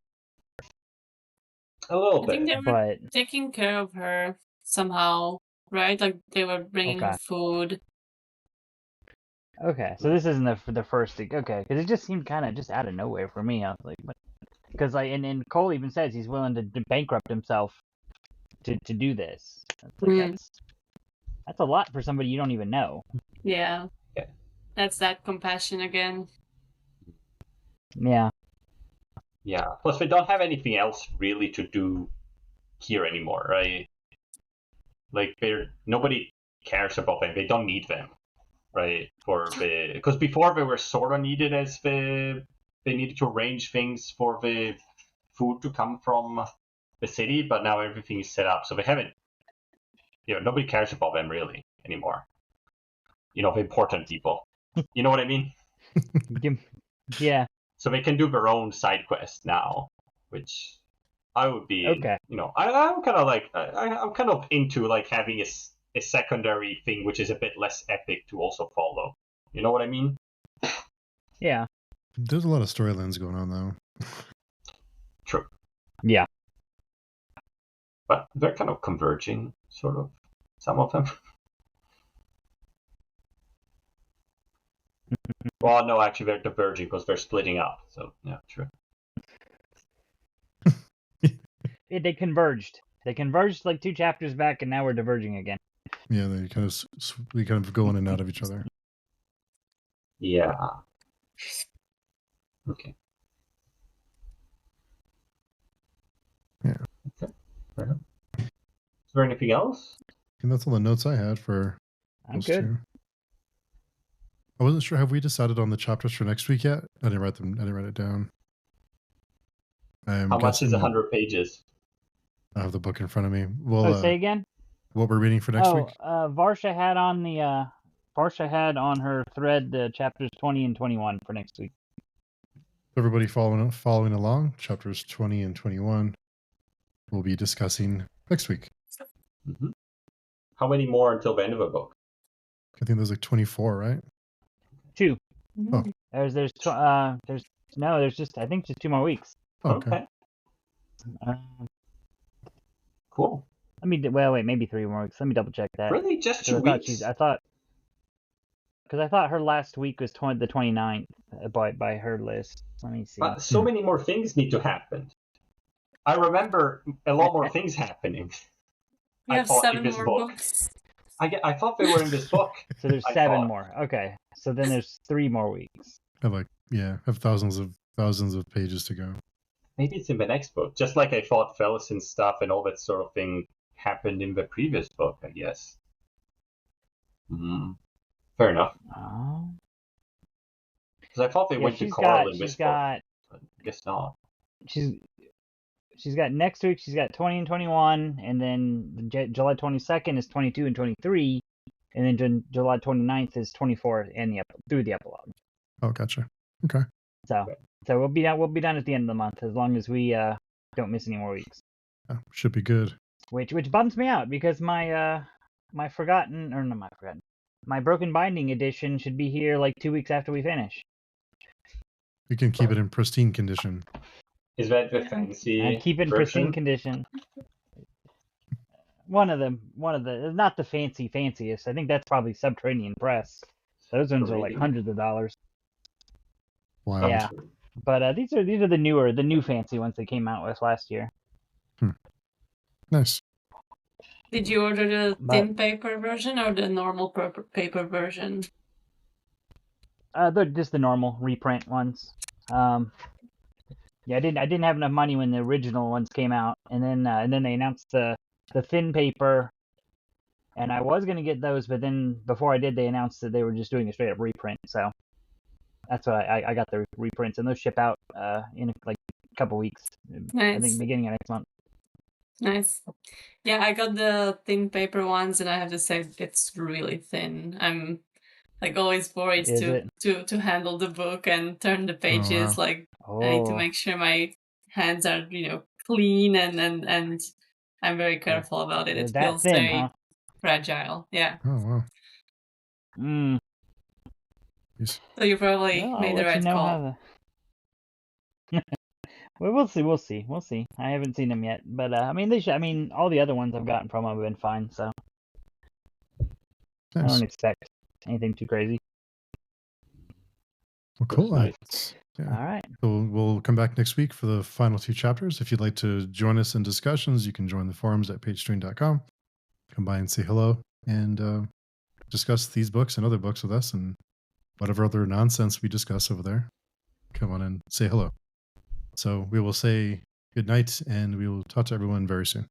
A little bit. I think they were taking care of her somehow, right? Like they were bringing her food. Okay, so this isn't the first thing. Okay, because it just seemed kind of just out of nowhere for me. I was like, what? Because and Cole even says he's willing to bankrupt himself to do this. That's like Mm. that's a lot for somebody you don't even know. Yeah. Yeah. That's that compassion again. Yeah. Yeah. Plus, we don't have anything else really to do here anymore, right? Like, nobody cares about them. They don't need them, right? Because before they were sort of needed as they needed to arrange things for the food to come from the city, but now everything is set up, so they haven't. Nobody cares about them really anymore. The important people. You know what I mean? Yeah. So they can do their own side quest now, which I would be. Okay. I'm kind of like I'm kind of into like having a secondary thing which is a bit less epic to also follow. You know what I mean? Yeah. There's a lot of storylines going on though. True. Yeah. But they're kind of converging, sort of. Some of them. Well, no, actually, they're diverging because they're splitting up. So yeah, true. They converged. They converged like 2 chapters back, and now we're diverging again. Yeah, they kind of go in and out of each other. Yeah. Okay. Yeah. Okay. Fair enough. Is there anything else? And that's all the notes I had for I'm those good. two. I wasn't sure. Have we decided on the chapters for next week yet? I didn't write it down. How much is 100 pages? I have the book in front of me. Well, say again. What we're reading for next week? Varsha had on her thread chapters 20 and 21 for next week. Everybody following along, chapters 20 and 21 we'll be discussing next week. Mm-hmm. How many more until the end of the book? I think there's like 24, right? 2. Oh. There's just I think just 2 more weeks. Oh, okay. Cool. Wait, maybe 3 more weeks. Let me double check that. Really, just 2 weeks? I thought her last week was the 29th by her list. Let me see. But so many more things need to happen. I remember a lot more things happening. We have 7 more books. I thought they were in this book. So there's 7 more. Okay. So then there's 3 more weeks. I have thousands of pages to go. Maybe it's in the next book. Just like I thought Felicin stuff and all that sort of thing happened in the previous book, I guess. Fair enough. Because I thought they went to Carl in this book. But I guess not. She's got next week, she's got 20 and 21, and then July 22nd is 22 and 23, and then July 29th is 24 and through the epilogue. Oh, gotcha. Okay. So we'll be done at the end of the month as long as we don't miss any more weeks. Should be good. Which bums me out because my Broken Binding edition should be here like 2 weeks after we finish. You can keep it in pristine condition. Is that the fancy and keep it in pristine condition. One of the not the fanciest. I think that's probably Subterranean Press. Those ones are like hundreds of dollars. Wow. Yeah, but these are the new fancy ones they came out with last year. Nice. Did you order the thin paper version or the normal paper version? They're just the normal reprint ones. Yeah, I didn't have enough money when the original ones came out, and then they announced the thin paper, and I was gonna get those, but then before I did, they announced that they were just doing a straight up reprint. So that's why I got the reprints, and those ship out in like a couple weeks. Nice. I think beginning of next month. Nice. Yeah, I got the thin paper ones, and I have to say it's really thin. I'm like always worried to handle the book and turn the pages. Wow. I need to make sure my hands are clean and I'm very careful about it. It feels very fragile. Yeah. Oh wow. So you probably made the right call. Well, we'll see. I haven't seen them yet, but all the other ones I've gotten from them have been fine. So nice. I don't expect anything too crazy. Well, cool. Nice. Yeah. All right. So we'll come back next week for the final 2 chapters. If you'd like to join us in discussions, you can join the forums at pagechewing.com. Come by and say hello and discuss these books and other books with us and whatever other nonsense we discuss over there. Come on and say hello. So we will say good night, and we will talk to everyone very soon.